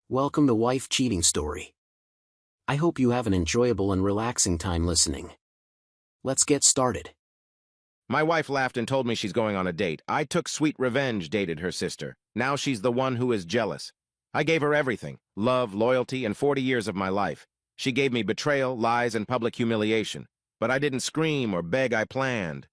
Welcome to Wife Cheating Story. I hope you have an enjoyable and relaxing time listening. Let's get started. My wife laughed and told me she's going on a date. I took sweet revenge, dated her sister. Now she's the one who is jealous. I gave her everything, love, loyalty, and 40 years of my life. She gave me betrayal, lies, and public humiliation. But I didn't scream or beg, I planned.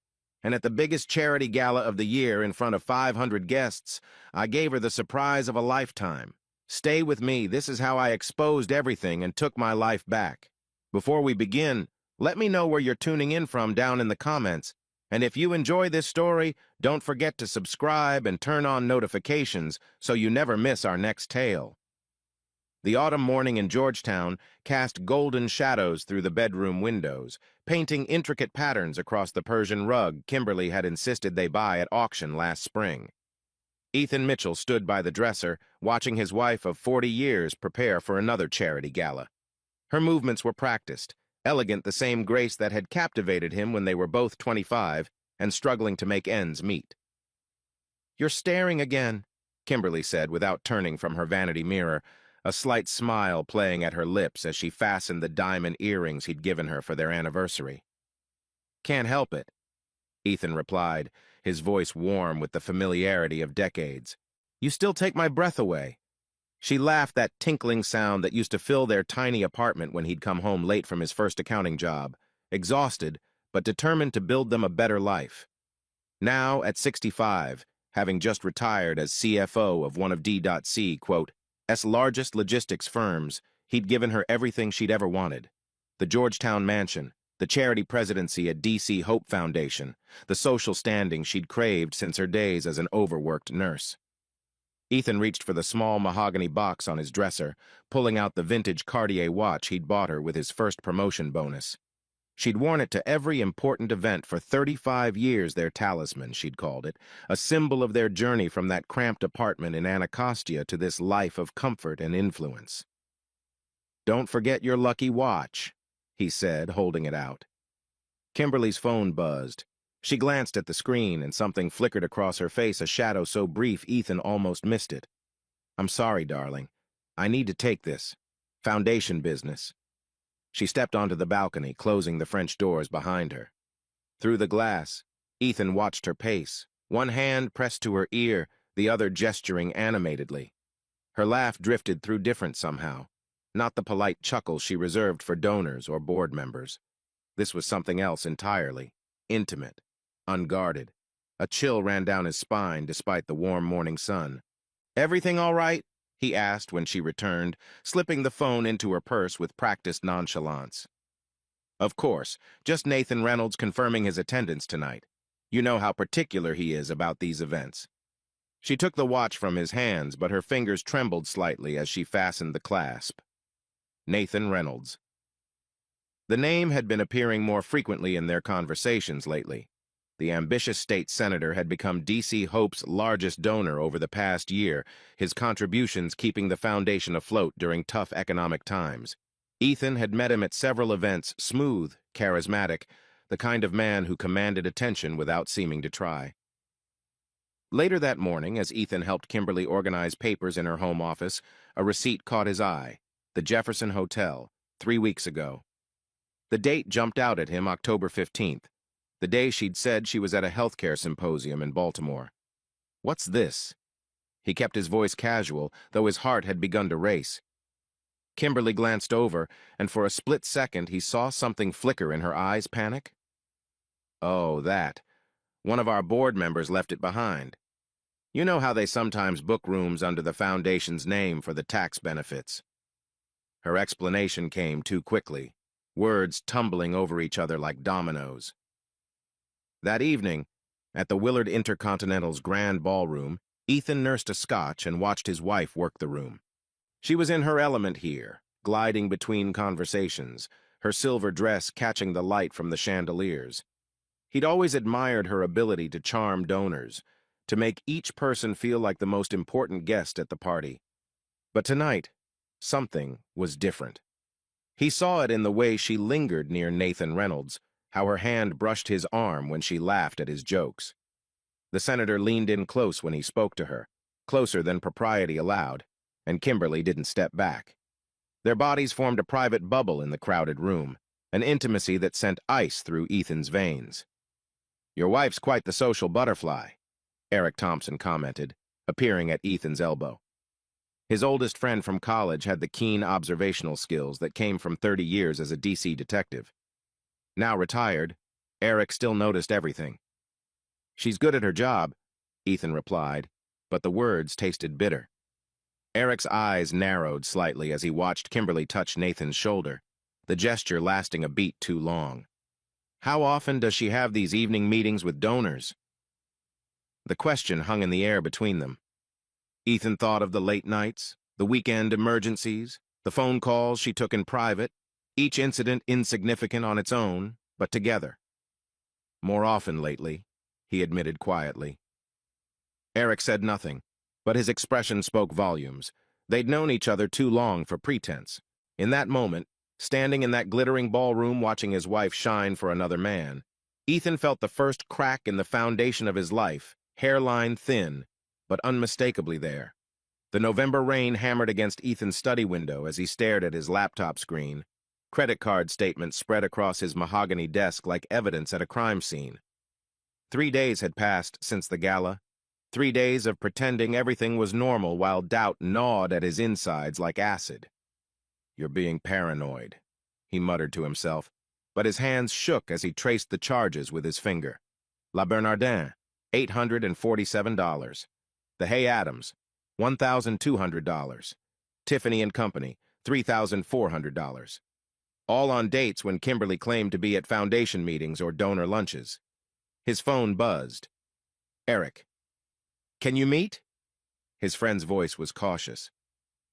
And at the biggest charity gala of the year in front of 500 guests, I gave her the surprise of a lifetime. Stay with me, this is how I exposed everything and took my life back. Before we begin, let me know where you're tuning in from down in the comments. And if you enjoy this story, don't forget to subscribe and turn on notifications so you never miss our next tale. The autumn morning in Georgetown cast golden shadows through the bedroom windows, painting intricate patterns across the Persian rug Kimberly had insisted they buy at auction last spring. Ethan Mitchell stood by the dresser, watching his wife of 40 years prepare for another charity gala. Her movements were practiced, elegant, the same grace that had captivated him when they were both 25 and struggling to make ends meet. "You're staring again," Kimberly said without turning from her vanity mirror, a slight smile playing at her lips as she fastened the diamond earrings he'd given her for their anniversary. "Can't help it," Ethan replied, his voice warm with the familiarity of decades. "You still take my breath away." She laughed, that tinkling sound that used to fill their tiny apartment when he'd come home late from his first accounting job, exhausted but determined to build them a better life. Now, at 65, having just retired as CFO of one of D.C., S largest logistics firms, he'd given her everything she'd ever wanted. The Georgetown mansion, the charity presidency at D.C. Hope Foundation, the social standing she'd craved since her days as an overworked nurse. Ethan reached for the small mahogany box on his dresser, pulling out the vintage Cartier watch he'd bought her with his first promotion bonus. She'd worn it to every important event for 35 years, their talisman, she'd called it, a symbol of their journey from that cramped apartment in Anacostia to this life of comfort and influence. "Don't forget your lucky watch," he said, holding it out. Kimberly's phone buzzed. She glanced at the screen and something flickered across her face, a shadow so brief Ethan almost missed it. "I'm sorry, darling. I need to take this. Foundation business." She stepped onto the balcony, closing the French doors behind her. Through the glass, Ethan watched her pace, one hand pressed to her ear, the other gesturing animatedly. Her laugh drifted through different somehow, not the polite chuckle she reserved for donors or board members. This was something else entirely, intimate, unguarded. A chill ran down his spine despite the warm morning sun. "Everything all right?" he asked when she returned, slipping the phone into her purse with practiced nonchalance. "Of course, just Nathan Reynolds confirming his attendance tonight. You know how particular he is about these events." She took the watch from his hands, but her fingers trembled slightly as she fastened the clasp. Nathan Reynolds. The name had been appearing more frequently in their conversations lately. The ambitious state senator had become D.C. Hope's largest donor over the past year, his contributions keeping the foundation afloat during tough economic times. Ethan had met him at several events, smooth, charismatic, the kind of man who commanded attention without seeming to try. Later that morning, as Ethan helped Kimberly organize papers in her home office, a receipt caught his eye: the Jefferson Hotel, 3 weeks ago. The date jumped out at him, October 15th. The day she'd said she was at a healthcare symposium in Baltimore. "What's this?" He kept his voice casual, though his heart had begun to race. Kimberly glanced over, and for a split second he saw something flicker in her eyes. Panic? "Oh, that. One of our board members left it behind. You know how they sometimes book rooms under the foundation's name for the tax benefits." Her explanation came too quickly, words tumbling over each other like dominoes. That evening, at the Willard Intercontinental's grand ballroom, Ethan nursed a scotch and watched his wife work the room. She was in her element here, gliding between conversations, her silver dress catching the light from the chandeliers. He'd always admired her ability to charm donors, to make each person feel like the most important guest at the party. But tonight, something was different. He saw it in the way she lingered near Nathan Reynolds, how her hand brushed his arm when she laughed at his jokes. The senator leaned in close when he spoke to her, closer than propriety allowed, and Kimberly didn't step back. Their bodies formed a private bubble in the crowded room, an intimacy that sent ice through Ethan's veins. "Your wife's quite the social butterfly," Eric Thompson commented, appearing at Ethan's elbow. His oldest friend from college had the keen observational skills that came from 30 years as a DC detective. Now retired, Eric still noticed everything. "She's good at her job," Ethan replied, but the words tasted bitter. Eric's eyes narrowed slightly as he watched Kimberly touch Nathan's shoulder, the gesture lasting a beat too long. "How often does she have these evening meetings with donors?" The question hung in the air between them. Ethan thought of the late nights, the weekend emergencies, the phone calls she took in private, each incident insignificant on its own, but together. "More often lately," he admitted quietly. Eric said nothing, but his expression spoke volumes. They'd known each other too long for pretense. In that moment, standing in that glittering ballroom watching his wife shine for another man, Ethan felt the first crack in the foundation of his life, hairline thin, but unmistakably there. The November rain hammered against Ethan's study window as he stared at his laptop screen. Credit card statements spread across his mahogany desk like evidence at a crime scene. 3 days had passed since the gala. 3 days of pretending everything was normal while doubt gnawed at his insides like acid. "You're being paranoid," he muttered to himself, but his hands shook as he traced the charges with his finger. La Bernardin, $847. The Hay Adams, $1,200. Tiffany and Company, $3,400. All on dates when Kimberly claimed to be at foundation meetings or donor lunches. His phone buzzed. "Eric. Can you meet?" His friend's voice was cautious.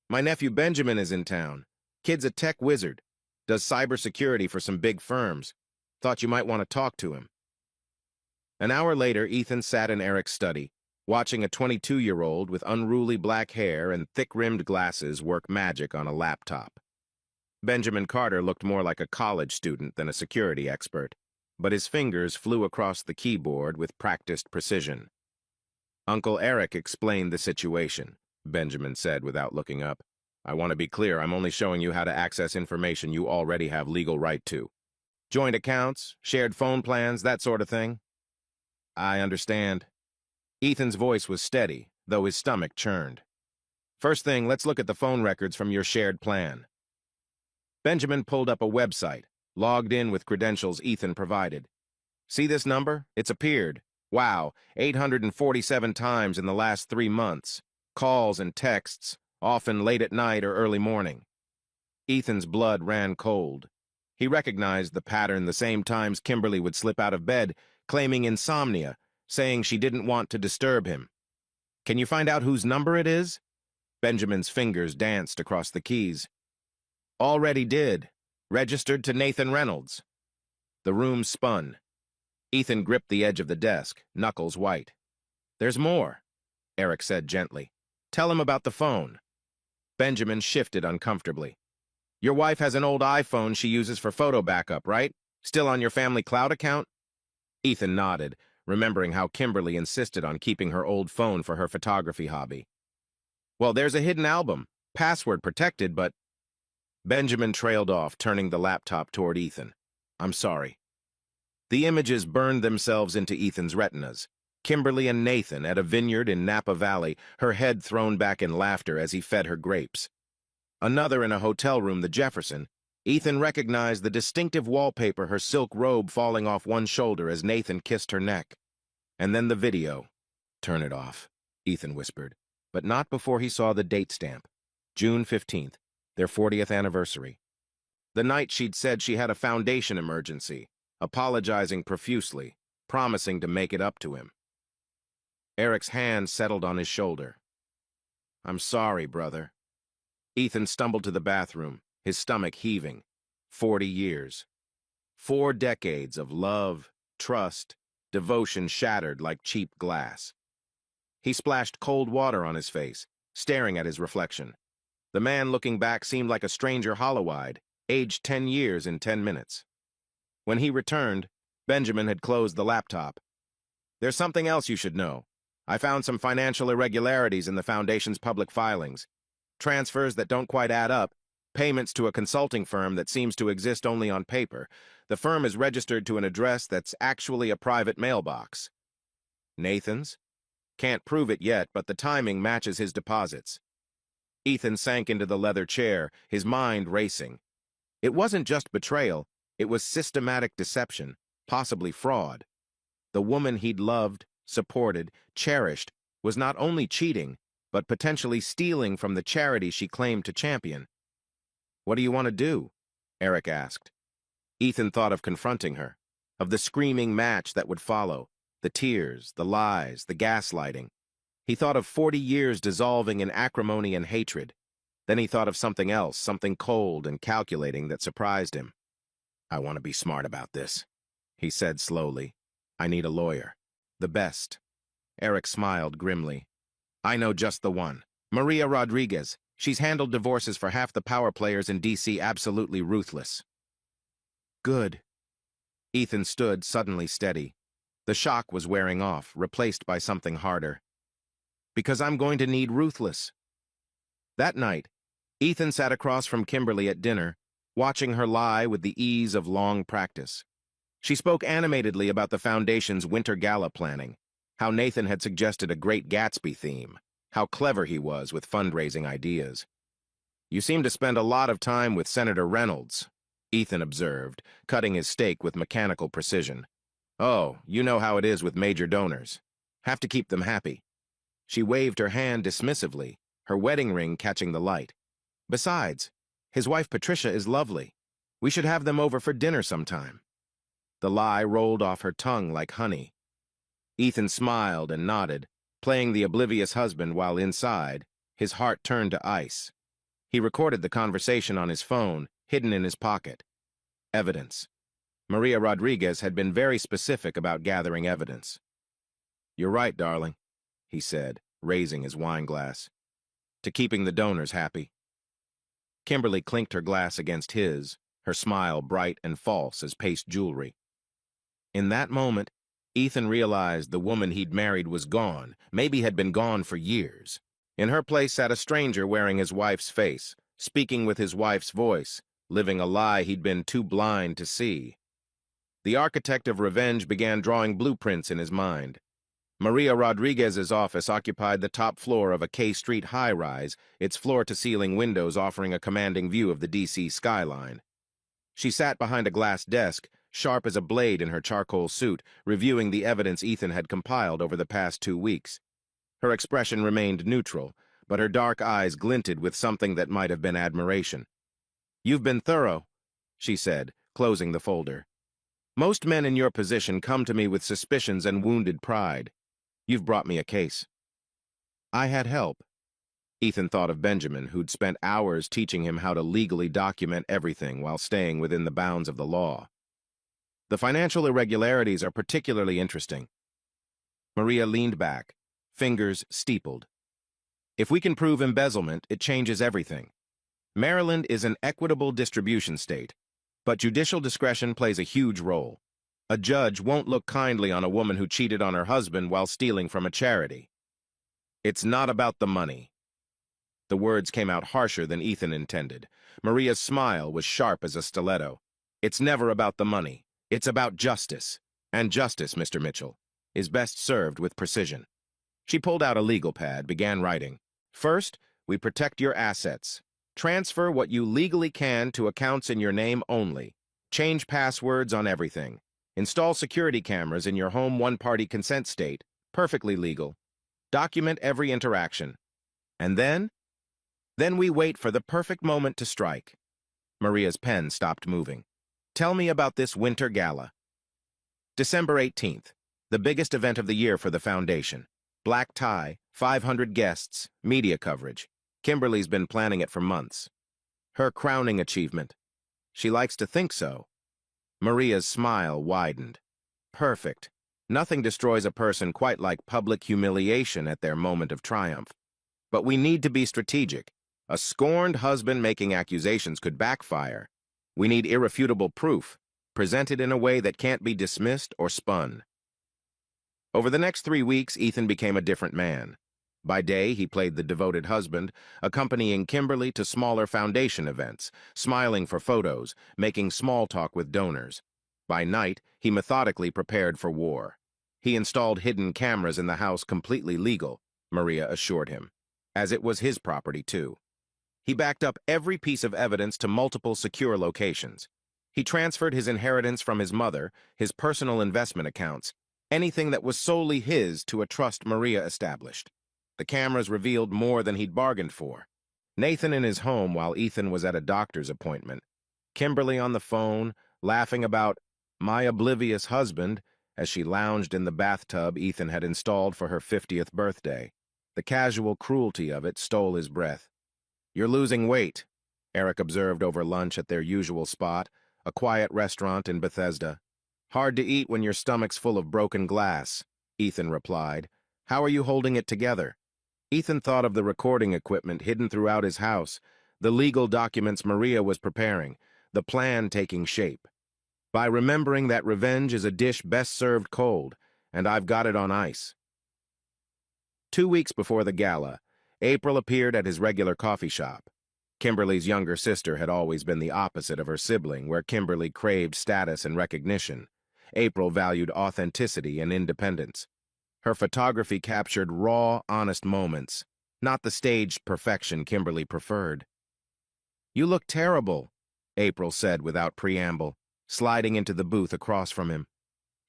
"My nephew Benjamin is in town. Kid's a tech wizard. Does cybersecurity for some big firms. Thought you might want to talk to him." An hour later, Ethan sat in Eric's study, watching a 22-year-old with unruly black hair and thick-rimmed glasses work magic on a laptop. Benjamin Carter looked more like a college student than a security expert, but his fingers flew across the keyboard with practiced precision. "Uncle Eric explained the situation," Benjamin said without looking up. "I want to be clear, I'm only showing you how to access information you already have legal right to. Joint accounts, shared phone plans, that sort of thing." "I understand." Ethan's voice was steady, though his stomach churned. "First thing, let's look at the phone records from your shared plan." Benjamin pulled up a website, logged in with credentials Ethan provided. "See this number? It's appeared. Wow, 847 times in the last 3 months. Calls and texts, often late at night or early morning." Ethan's blood ran cold. He recognized the pattern the same times Kimberly would slip out of bed, claiming insomnia, saying she didn't want to disturb him. "Can you find out whose number it is?" Benjamin's fingers danced across the keys. "Already did. Registered to Nathan Reynolds." The room spun. Ethan gripped the edge of the desk, knuckles white. "There's more," Eric said gently. "Tell him about the phone." Benjamin shifted uncomfortably. "Your wife has an old iPhone she uses for photo backup, right? Still on your family cloud account?" Ethan nodded, remembering how Kimberly insisted on keeping her old phone for her photography hobby. "Well, there's a hidden album, password protected, but—" Benjamin trailed off, turning the laptop toward Ethan. "I'm sorry." The images burned themselves into Ethan's retinas. Kimberly and Nathan at a vineyard in Napa Valley, her head thrown back in laughter as he fed her grapes. Another in a hotel room, the Jefferson. Ethan recognized the distinctive wallpaper, her silk robe falling off one shoulder as Nathan kissed her neck. And then the video. "Turn it off," Ethan whispered, but not before he saw the date stamp. June 15th, their 40th anniversary. The night she'd said she had a foundation emergency, apologizing profusely, promising to make it up to him. Eric's hand settled on his shoulder. "I'm sorry, brother." Ethan stumbled to the bathroom, his stomach heaving. 40 years. 4 decades of love, trust, devotion shattered like cheap glass. He splashed cold water on his face, staring at his reflection. The man looking back seemed like a stranger hollow-eyed, aged 10 years in 10 minutes. When he returned, Benjamin had closed the laptop. "There's something else you should know. I found some financial irregularities in the Foundation's public filings. transfers that don't quite add up, payments to a consulting firm that seems to exist only on paper. The firm is registered to an address that's actually a private mailbox. Nathan's? Can't prove it yet, but the timing matches his deposits. Ethan sank into the leather chair, his mind racing. It wasn't just betrayal, it was systematic deception, possibly fraud. The woman he'd loved, supported, cherished, was not only cheating, but potentially stealing from the charity she claimed to champion. "What do you want to do?" Eric asked. Ethan thought of confronting her, of the screaming match that would follow, the tears, the lies, the gaslighting. He thought of 40 years dissolving in acrimony and hatred. Then he thought of something else, something cold and calculating that surprised him. "I want to be smart about this," he said slowly. "I need a lawyer. The best." Eric smiled grimly. "I know just the one. Maria Rodriguez. She's handled divorces for half the power players in DC, absolutely ruthless." "Good." Ethan stood suddenly steady. The shock was wearing off, replaced by something harder. "Because I'm going to need ruthless." That night, Ethan sat across from Kimberly at dinner, watching her lie with the ease of long practice. She spoke animatedly about the Foundation's winter gala planning, how Nathan had suggested a Great Gatsby theme, how clever he was with fundraising ideas. "You seem to spend a lot of time with Senator Reynolds," Ethan observed, cutting his steak with mechanical precision. "Oh, you know how it is with major donors. Have to keep them happy." She waved her hand dismissively, her wedding ring catching the light. "Besides, his wife Patricia is lovely. We should have them over for dinner sometime." The lie rolled off her tongue like honey. Ethan smiled and nodded, playing the oblivious husband while inside, his heart turned to ice. He recorded the conversation on his phone, hidden in his pocket. Evidence. Maria Rodriguez had been very specific about gathering evidence. "You're right, darling," he said, raising his wine glass. "To keeping the donors happy." Kimberly clinked her glass against his, her smile bright and false as paste jewelry. In that moment, Ethan realized the woman he'd married was gone, maybe had been gone for years. In her place sat a stranger wearing his wife's face, speaking with his wife's voice, living a lie he'd been too blind to see. The architect of revenge began drawing blueprints in his mind. Maria Rodriguez's office occupied the top floor of a K Street high-rise, its floor-to-ceiling windows offering a commanding view of the DC skyline. She sat behind a glass desk, sharp as a blade in her charcoal suit, reviewing the evidence Ethan had compiled over the past 2 weeks. Her expression remained neutral, but her dark eyes glinted with something that might have been admiration. "You've been thorough," she said, closing the folder. "Most men in your position come to me with suspicions and wounded pride. You've brought me a case." "I had help." Ethan thought of Benjamin, who'd spent hours teaching him how to legally document everything while staying within the bounds of the law. "The financial irregularities are particularly interesting." Maria leaned back, fingers steepled. "If we can prove embezzlement, it changes everything. Maryland is an equitable distribution state, but judicial discretion plays a huge role. A judge won't look kindly on a woman who cheated on her husband while stealing from a charity. It's not about the money." The words came out harsher than Ethan intended. Maria's smile was sharp as a stiletto. "It's never about the money. It's about justice. And justice, Mr. Mitchell, is best served with precision." She pulled out a legal pad, began writing. "First, we protect your assets. Transfer what you legally can to accounts in your name only. Change passwords on everything. Install security cameras in your home one-party consent state. Perfectly legal. Document every interaction. And then we wait for the perfect moment to strike." Maria's pen stopped moving. "Tell me about this winter gala." December 18th, the biggest event of the year for the Foundation. Black tie, 500 guests, media coverage. Kimberly's been planning it for months. Her crowning achievement. She likes to think so. Maria's smile widened. Perfect. Nothing destroys a person quite like public humiliation at their moment of triumph. But we need to be strategic. A scorned husband making accusations could backfire. We need irrefutable proof, presented in a way that can't be dismissed or spun. Over the next 3 weeks, Ethan became a different man. By day, he played the devoted husband, accompanying Kimberly to smaller foundation events, smiling for photos, making small talk with donors. By night, he methodically prepared for war. He installed hidden cameras in the house completely legal, Maria assured him, as it was his property too. He backed up every piece of evidence to multiple secure locations. He transferred his inheritance from his mother, his personal investment accounts, anything that was solely his to a trust Maria established. The cameras revealed more than he'd bargained for. Nathan in his home while Ethan was at a doctor's appointment. Kimberly on the phone, laughing about my oblivious husband as she lounged in the bathtub Ethan had installed for her 50th birthday. The casual cruelty of it stole his breath. "You're losing weight," Eric observed over lunch at their usual spot, a quiet restaurant in Bethesda. "Hard to eat when your stomach's full of broken glass," Ethan replied. "How are you holding it together?" Ethan thought of the recording equipment hidden throughout his house, the legal documents Maria was preparing, the plan taking shape. "By remembering that revenge is a dish best served cold, and I've got it on ice." 2 weeks before the gala, April appeared at his regular coffee shop. Kimberly's younger sister had always been the opposite of her sibling, where Kimberly craved status and recognition. April valued authenticity and independence. Her photography captured raw, honest moments, not the staged perfection Kimberly preferred. "You look terrible," April said without preamble, sliding into the booth across from him.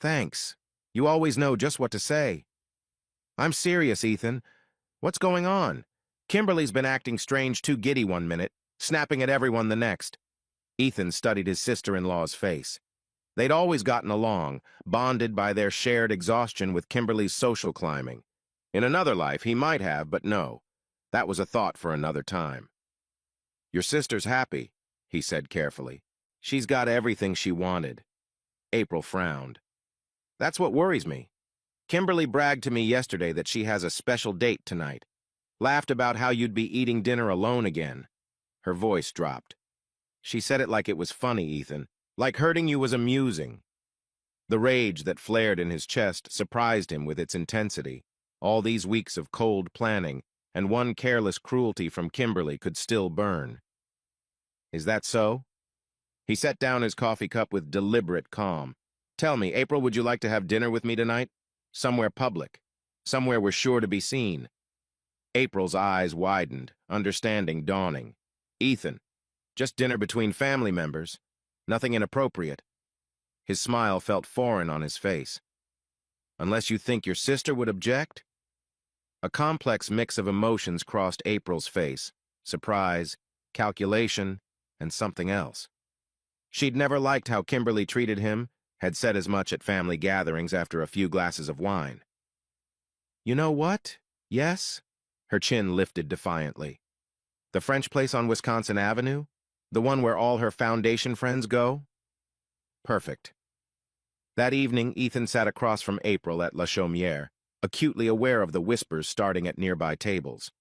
"Thanks. You always know just what to say." "I'm serious, Ethan. What's going on? Kimberly's been acting strange, too giddy one minute, snapping at everyone the next." Ethan studied his sister-in-law's face. They'd always gotten along, bonded by their shared exhaustion with Kimberly's social climbing. In another life, he might have, but no. That was a thought for another time. "Your sister's happy," he said carefully. "She's got everything she wanted." April frowned. "That's what worries me. Kimberly bragged to me yesterday that she has a special date tonight. Laughed about how you'd be eating dinner alone again." Her voice dropped. "She said it like it was funny, Ethan. Like hurting you was amusing." The rage that flared in his chest surprised him with its intensity. All these weeks of cold planning, and one careless cruelty from Kimberly could still burn. "Is that so?" He set down his coffee cup with deliberate calm. "Tell me, April, would you like to have dinner with me tonight? Somewhere public. Somewhere we're sure to be seen." April's eyes widened, understanding dawning. "Ethan, just dinner between family members. Nothing inappropriate." His smile felt foreign on his face. "Unless you think your sister would object?" A complex mix of emotions crossed April's face: surprise, calculation, and something else. She'd never liked how Kimberly treated him, had said as much at family gatherings after a few glasses of wine. "You know what? Yes?" Her chin lifted defiantly. "The French place on Wisconsin Avenue? The one where all her foundation friends go?" "Perfect." That evening, Ethan sat across from April at La Chaumière, acutely aware of the whispers starting at nearby tables.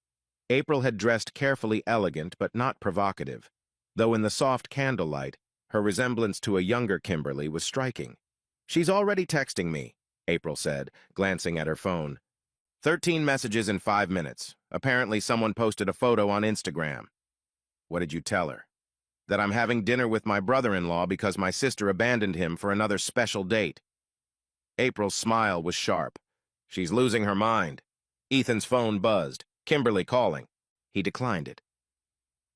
April had dressed carefully elegant but not provocative, though in the soft candlelight, her resemblance to a younger Kimberly was striking. "She's already texting me," April said, glancing at her phone. 13 messages in 5 minutes. Apparently someone posted a photo on Instagram." "What did you tell her?" "That I'm having dinner with my brother-in-law because my sister abandoned him for another special date." April's smile was sharp. "She's losing her mind." Ethan's phone buzzed. Kimberly calling. He declined it.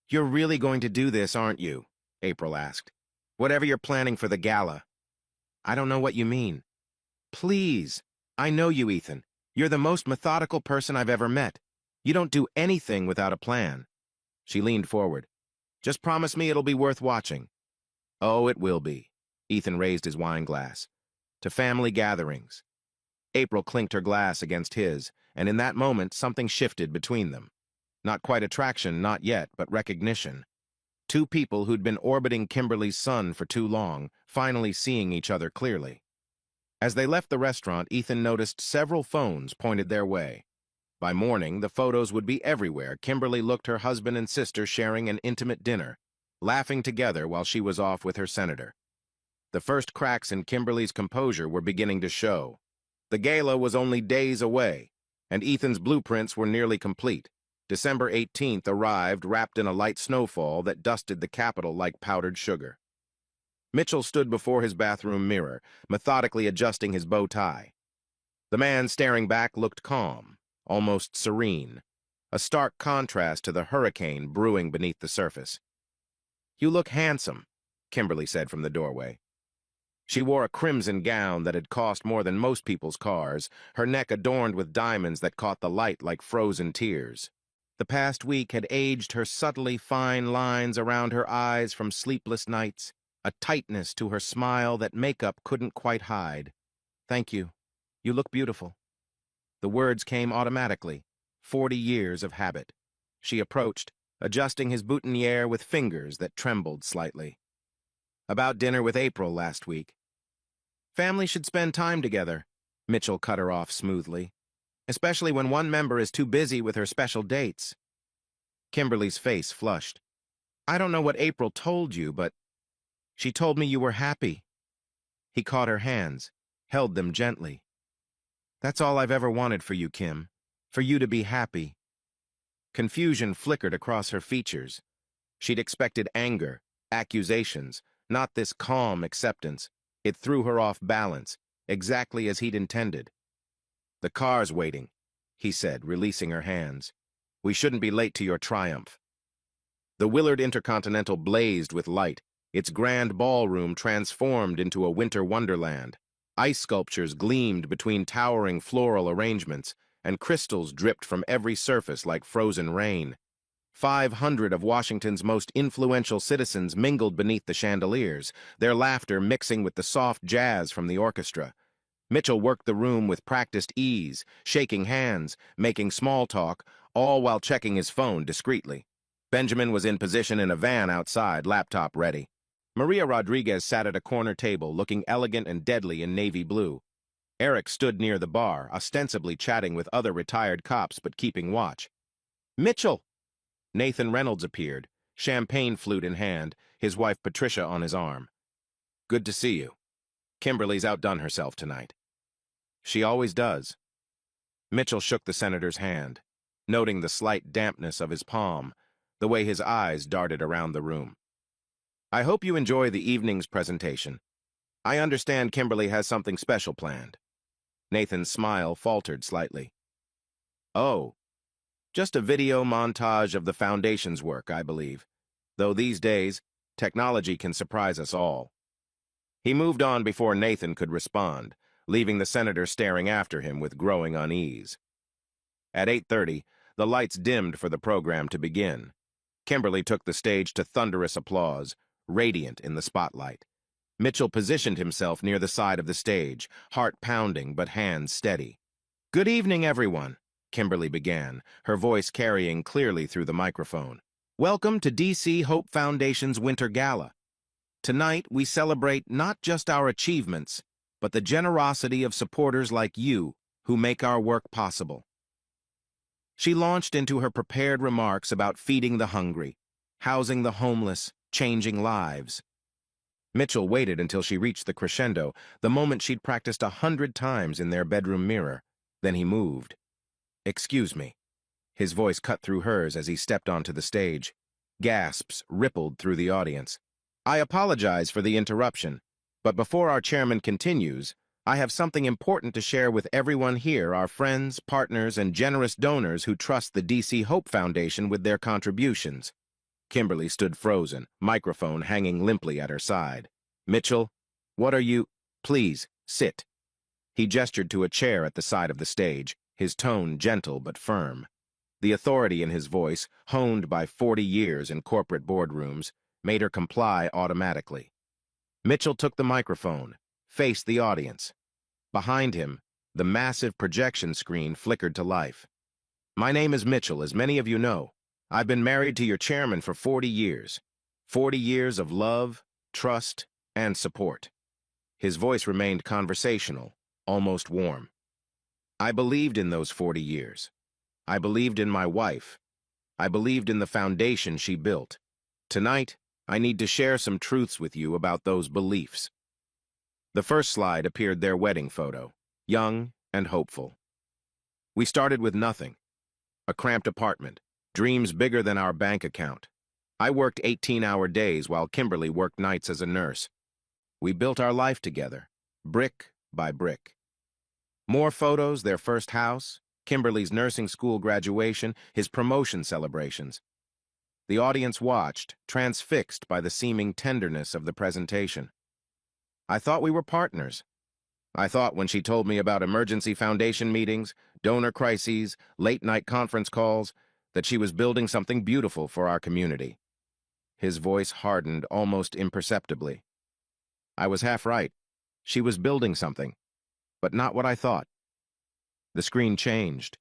"You're really going to do this, aren't you?" April asked. "Whatever you're planning for the gala." "I don't know what you mean." "Please. I know you, Ethan. You're the most methodical person I've ever met. You don't do anything without a plan." She leaned forward. "Just promise me it'll be worth watching." "Oh, it will be." Ethan raised his wine glass. "To family gatherings." April clinked her glass against his, and in that moment something shifted between them. Not quite attraction, not yet, but recognition. Two people who'd been orbiting Kimberly's sun for too long, finally seeing each other clearly. As they left the restaurant, Ethan noticed several phones pointed their way. By morning, the photos would be everywhere. Kimberly looked her husband and sister sharing an intimate dinner, laughing together while she was off with her senator. The first cracks in Kimberly's composure were beginning to show. The gala was only days away. and Ethan's blueprints were nearly complete. December 18th arrived wrapped in a light snowfall that dusted the capital like powdered sugar. Mitchell stood before his bathroom mirror, methodically adjusting his bow tie. The man staring back looked calm, almost serene, a stark contrast to the hurricane brewing beneath the surface. "You look handsome," Kimberly said from the doorway. She wore a crimson gown that had cost more than most people's cars, her neck adorned with diamonds that caught the light like frozen tears. The past week had aged her subtly fine lines around her eyes from sleepless nights, a tightness to her smile that makeup couldn't quite hide. "Thank you. You look beautiful." The words came automatically, 40 years of habit. She approached, adjusting his boutonniere with fingers that trembled slightly. "About dinner with April last week." "Family should spend time together," Mitchell cut her off smoothly, "especially when one member is too busy with her special dates." Kimberly's face flushed. "I don't know what April told you, but she told me you were happy." He caught her hands, held them gently. "That's all I've ever wanted for you, Kim, for you to be happy." Confusion flickered across her features. She'd expected anger, accusations, not this calm acceptance. It threw her off balance, exactly as he'd intended. "The car's waiting," he said, releasing her hands. "We shouldn't be late to your triumph." The Willard Intercontinental blazed with light, its grand ballroom transformed into a winter wonderland. Ice sculptures gleamed between towering floral arrangements, and crystals dripped from every surface like frozen rain. 500 of Washington's most influential citizens mingled beneath the chandeliers, their laughter mixing with the soft jazz from the orchestra. Mitchell worked the room with practiced ease, shaking hands, making small talk, all while checking his phone discreetly. Benjamin was in position in a van outside, laptop ready. Maria Rodriguez sat at a corner table, looking elegant and deadly in navy blue. Eric stood near the bar, ostensibly chatting with other retired cops but keeping watch. "Mitchell!" Nathan Reynolds appeared, champagne flute in hand, his wife Patricia on his arm. "Good to see you. Kimberly's outdone herself tonight." "She always does." Mitchell shook the senator's hand, noting the slight dampness of his palm, the way his eyes darted around the room. "I hope you enjoy the evening's presentation. I understand Kimberly has something special planned." Nathan's smile faltered slightly. "Oh. Just a video montage of the Foundation's work, I believe. Though these days, technology can surprise us all." He moved on before Nathan could respond, leaving the senator staring after him with growing unease. At 8:30, the lights dimmed for the program to begin. Kimberly took the stage to thunderous applause, radiant in the spotlight. Mitchell positioned himself near the side of the stage, heart pounding but hands steady. "Good evening, everyone," Kimberly began, her voice carrying clearly through the microphone. "Welcome to DC Hope Foundation's Winter Gala. Tonight, we celebrate not just our achievements, but the generosity of supporters like you who make our work possible." She launched into her prepared remarks about feeding the hungry, housing the homeless, changing lives. Mitchell waited until she reached the crescendo, the moment she'd practiced 100 times in their bedroom mirror. Then he moved. "Excuse me." His voice cut through hers as he stepped onto the stage. Gasps rippled through the audience. "I apologize for the interruption, but before our chairman continues, I have something important to share with everyone here, our friends, partners, and generous donors who trust the DC Hope Foundation with their contributions." Kimberly stood frozen, microphone hanging limply at her side. "Mitchell, what are you—" "Please, sit." He gestured to a chair at the side of the stage, his tone gentle but firm. The authority in his voice, honed by 40 years in corporate boardrooms, made her comply automatically. Mitchell took the microphone, faced the audience. Behind him, the massive projection screen flickered to life. "My name is Mitchell, as many of you know. I've been married to your chairman for 40 years. 40 years of love, trust, and support." His voice remained conversational, almost warm. "I believed in those 40 years. I believed in my wife. I believed in the foundation she built. Tonight, I need to share some truths with you about those beliefs." The first slide appeared their wedding photo, young and hopeful. We started with nothing. A cramped apartment, dreams bigger than our bank account. I worked 18-hour days while Kimberly worked nights as a nurse. We built our life together, brick by brick. More photos, their first house, Kimberly's nursing school graduation, his promotion celebrations. The audience watched, transfixed by the seeming tenderness of the presentation. I thought we were partners. I thought when she told me about emergency foundation meetings, donor crises, late-night conference calls, that she was building something beautiful for our community. His voice hardened almost imperceptibly. I was half right. She was building something, but not what I thought. The screen changed.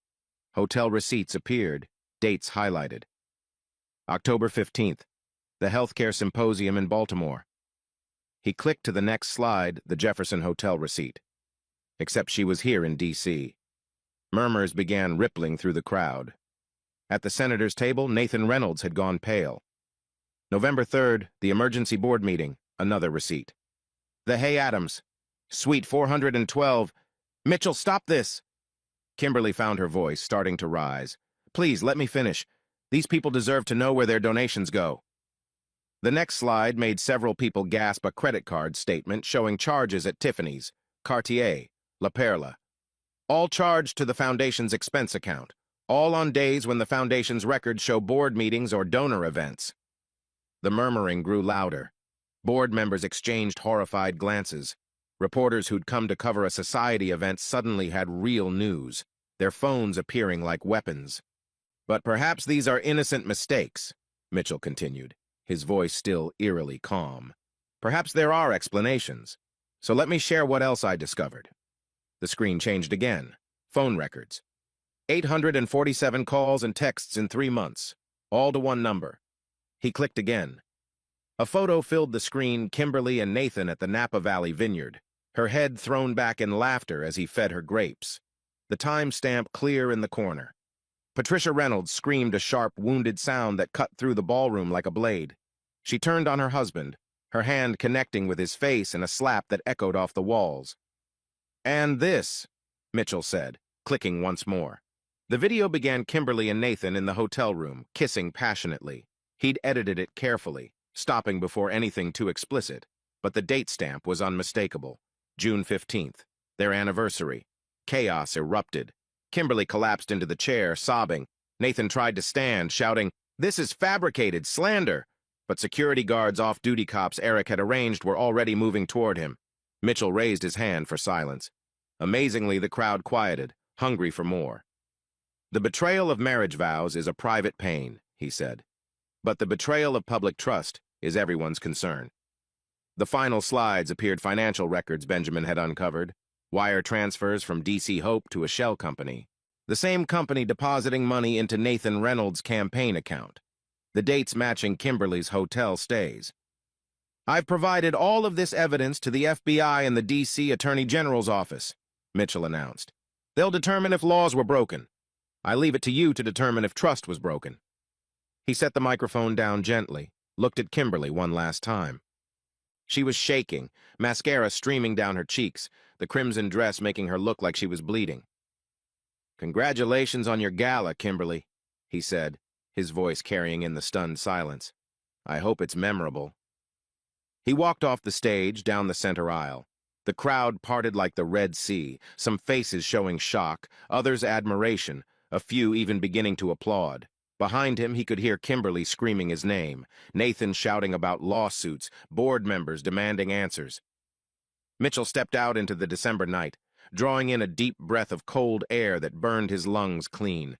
Hotel receipts appeared, dates highlighted. October 15th, the Healthcare Symposium in Baltimore. He clicked to the next slide, the Jefferson Hotel receipt. Except she was here in D.C. Murmurs began rippling through the crowd. At the senator's table, Nathan Reynolds had gone pale. November 3rd, the emergency board meeting, another receipt. The Hay Adams, Suite 412. Mitchell, stop this! Kimberly found her voice starting to rise. Please, let me finish. These people deserve to know where their donations go. The next slide made several people gasp a credit card statement showing charges at Tiffany's, Cartier, La Perla. All charged to the foundation's expense account, all on days when the foundation's records show board meetings or donor events. The murmuring grew louder. Board members exchanged horrified glances. Reporters who'd come to cover a society event suddenly had real news, their phones appearing like weapons. But perhaps these are innocent mistakes, Mitchell continued, his voice still eerily calm. Perhaps there are explanations. So let me share what else I discovered. The screen changed again. Phone records. 847 calls and texts in 3 months, all to one number. He clicked again. A photo filled the screen, Kimberly and Nathan at the Napa Valley vineyard, her head thrown back in laughter as he fed her grapes. The timestamp clear in the corner. Patricia Reynolds screamed a sharp, wounded sound that cut through the ballroom like a blade. She turned on her husband, her hand connecting with his face in a slap that echoed off the walls. And this, Mitchell said, clicking once more. The video began Kimberly and Nathan in the hotel room, kissing passionately. He'd edited it carefully, stopping before anything too explicit, but the date stamp was unmistakable. June 15th, their anniversary. Chaos erupted. Kimberly collapsed into the chair, sobbing. Nathan tried to stand, shouting, "This is fabricated slander!" But security guards off-duty cops Eric had arranged were already moving toward him. Mitchell raised his hand for silence. Amazingly, the crowd quieted, hungry for more. The betrayal of marriage vows is a private pain, he said. But the betrayal of public trust is everyone's concern. The final slides appeared financial records Benjamin had uncovered, wire transfers from DC Hope to a shell company, the same company depositing money into Nathan Reynolds' campaign account, the dates matching Kimberly's hotel stays. I've provided all of this evidence to the FBI and the DC Attorney General's office, Mitchell announced. They'll determine if laws were broken. I leave it to you to determine if trust was broken. He set the microphone down gently, looked at Kimberly one last time. She was shaking, mascara streaming down her cheeks, the crimson dress making her look like she was bleeding. Congratulations on your gala, Kimberly, he said, his voice carrying in the stunned silence. I hope it's memorable. He walked off the stage, down the center aisle. The crowd parted like the Red Sea, some faces showing shock, others admiration, a few even beginning to applaud. Behind him, he could hear Kimberly screaming his name, Nathan shouting about lawsuits, board members demanding answers. Mitchell stepped out into the December night, drawing in a deep breath of cold air that burned his lungs clean.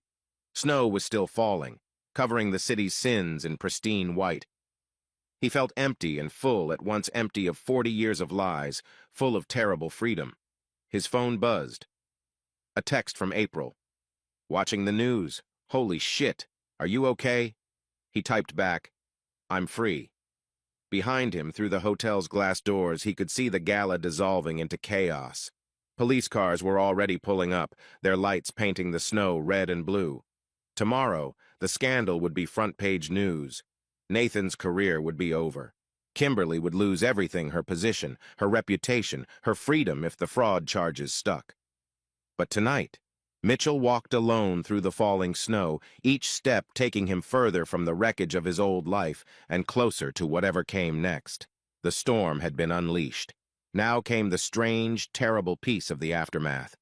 Snow was still falling, covering the city's sins in pristine white. He felt empty and full, at once empty of 40 years of lies, full of terrible freedom. His phone buzzed. A text from April. Watching the news. Holy shit. Are you okay? He typed back, I'm free. Behind him, through the hotel's glass doors, he could see the gala dissolving into chaos. Police cars were already pulling up, their lights painting the snow red and blue. Tomorrow, the scandal would be front-page news. Nathan's career would be over. Kimberly would lose everything, her position, her reputation, her freedom if the fraud charges stuck. But tonight, Mitchell walked alone through the falling snow, each step taking him further from the wreckage of his old life and closer to whatever came next. The storm had been unleashed. Now came the strange, terrible peace of the aftermath.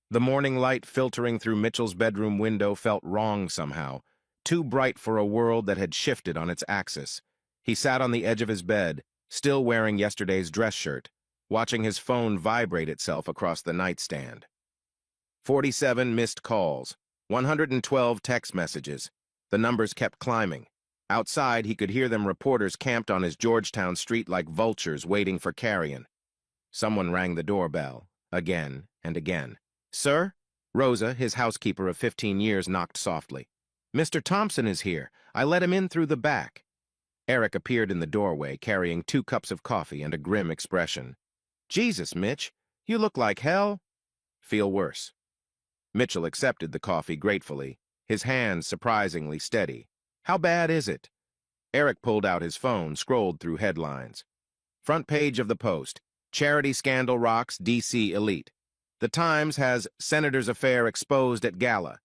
The morning light filtering through Mitchell's bedroom window felt wrong somehow, too bright for a world that had shifted on its axis. He sat on the edge of his bed, still wearing yesterday's dress shirt, watching his phone vibrate itself across the nightstand. 47 missed calls, 112 text messages. The numbers kept climbing. Outside, he could hear them reporters camped on his Georgetown street like vultures waiting for carrion. Someone rang the doorbell, again and again. "Sir?" Rosa, his housekeeper of 15 years, knocked softly. "Mr. Thompson is here. I let him in through the back." Eric appeared in the doorway, carrying 2 cups of coffee and a grim expression. "Jesus, Mitch, you look like hell." "Feel worse." Mitchell accepted the coffee gratefully, his hands surprisingly steady. "How bad is it?" Eric pulled out his phone, scrolled through headlines. Front page of the Post, Charity Scandal Rocks D.C. Elite. The Times has Senator's Affair Exposed at Gala.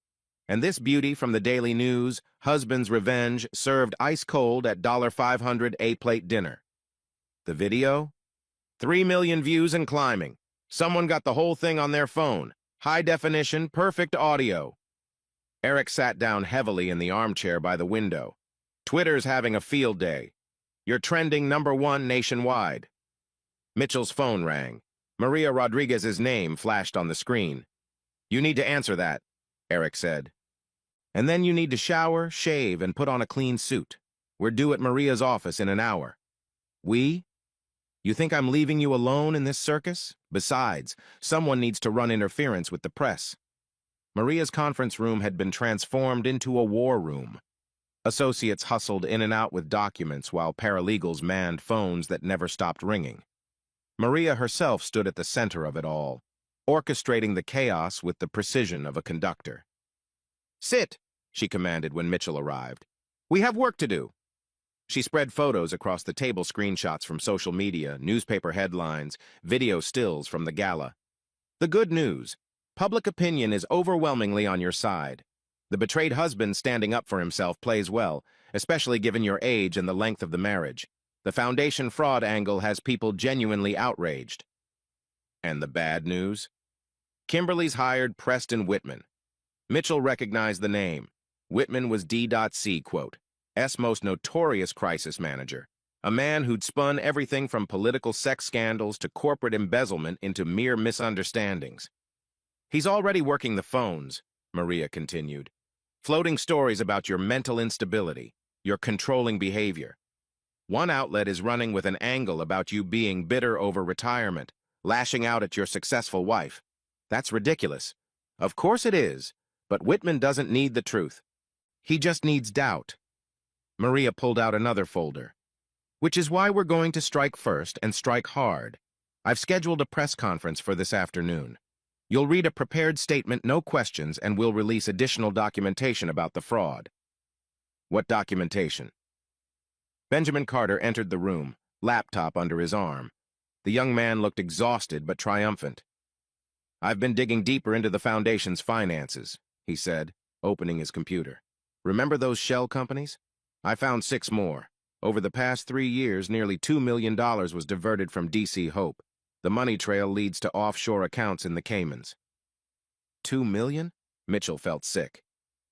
And this beauty from the Daily News, Husband's Revenge Served Ice Cold at $500 A-plate dinner. The video? 3 million views and climbing. Someone got the whole thing on their phone. High definition, perfect audio. Eric sat down heavily in the armchair by the window. Twitter's having a field day. You're trending #1 nationwide. Mitchell's phone rang. Maria Rodriguez's name flashed on the screen. "You need to answer that," Eric said. "And then you need to shower, shave, and put on a clean suit. We're due at Maria's office in an hour." "We? You think I'm leaving you alone in this circus? Besides, someone needs to run interference with the press." Maria's conference room had been transformed into a war room. Associates hustled in and out with documents while paralegals manned phones that never stopped ringing. Maria herself stood at the center of it all, orchestrating the chaos with the precision of a conductor. "Sit," she commanded when Mitchell arrived. "We have work to do." She spread photos across the table, screenshots from social media, newspaper headlines, video stills from the gala. "The good news. Public opinion is overwhelmingly on your side. The betrayed husband standing up for himself plays well, especially given your age and the length of the marriage. The foundation fraud angle has people genuinely outraged." And the bad news? Kimberly's hired Preston Whitman. Mitchell recognized the name. Whitman was D.C. quote, S most notorious crisis manager, a man who'd spun everything from political sex scandals to corporate embezzlement into mere misunderstandings. "He's already working the phones," Maria continued, "floating stories about your mental instability, your controlling behavior. One outlet is running with an angle about you being bitter over retirement, lashing out at your successful wife. That's ridiculous. Of course it is, but Whitman doesn't need the truth. He just needs doubt." Maria pulled out another folder. "Which is why we're going to strike first and strike hard. I've scheduled a press conference for this afternoon. You'll read a prepared statement, no questions, and we'll release additional documentation about the fraud." "What documentation?" Benjamin Carter entered the room, laptop under his arm. The young man looked exhausted but triumphant. "I've been digging deeper into the foundation's finances," he said, opening his computer. "Remember those shell companies? I found 6 more. Over the past 3 years, nearly $2 million was diverted from DC Hope. The money trail leads to offshore accounts in the Caymans." $2 million? Mitchell felt sick.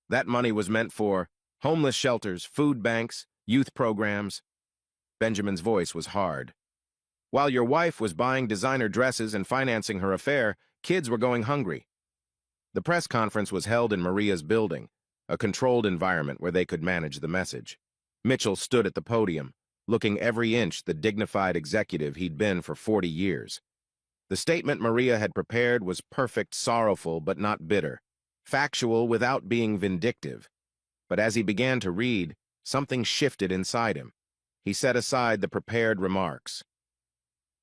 That money was meant for homeless shelters, food banks, youth programs. Benjamin's voice was hard. "While your wife was buying designer dresses and financing her affair, kids were going hungry." The press conference was held in Maria's building, a controlled environment where they could manage the message. Mitchell stood at the podium, looking every inch the dignified executive he'd been for 40 years. The statement Maria had prepared was perfect, sorrowful, but not bitter, factual without being vindictive. But as he began to read, something shifted inside him. He set aside the prepared remarks.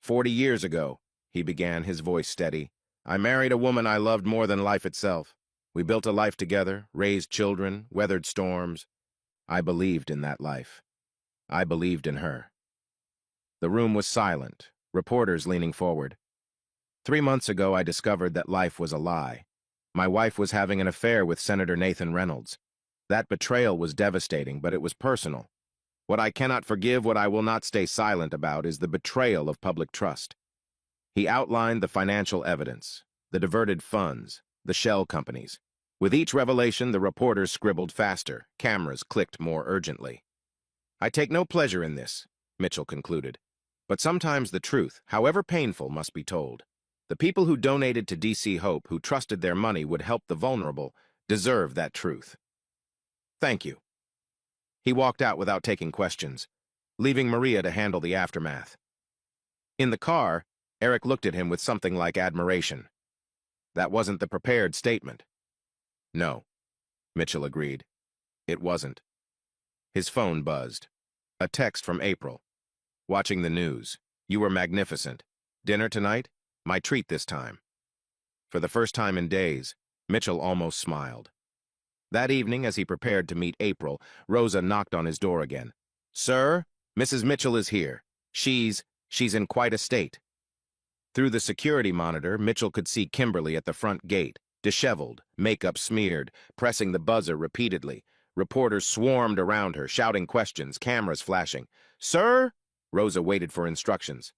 40 years ago, he began, his voice steady, "I married a woman I loved more than life itself. We built a life together, raised children, weathered storms. I believed in that life. I believed in her." The room was silent, reporters leaning forward. 3 months ago, I discovered that life was a lie. My wife was having an affair with Senator Nathan Reynolds. That betrayal was devastating, but it was personal. What I cannot forgive, what I will not stay silent about, is the betrayal of public trust. He outlined the financial evidence, the diverted funds, the shell companies. With each revelation, the reporters scribbled faster, cameras clicked more urgently. I take no pleasure in this, Mitchell concluded. But sometimes the truth, however painful, must be told. The people who donated to DC Hope, who trusted their money would help the vulnerable, deserve that truth. Thank you. He walked out without taking questions, leaving Maria to handle the aftermath. In the car, Eric looked at him with something like admiration. That wasn't the prepared statement. No, Mitchell agreed. It wasn't. His phone buzzed. A text from April. Watching the news. You were magnificent. Dinner tonight? My treat this time. For the first time in days, Mitchell almost smiled. That evening, as he prepared to meet April, Rosa knocked on his door again. Sir, Mrs. Mitchell is here. She's in quite a state. Through the security monitor, Mitchell could see Kimberly at the front gate, disheveled, makeup smeared, pressing the buzzer repeatedly. Reporters swarmed around her, shouting questions, cameras flashing. Sir? Rosa waited for instructions.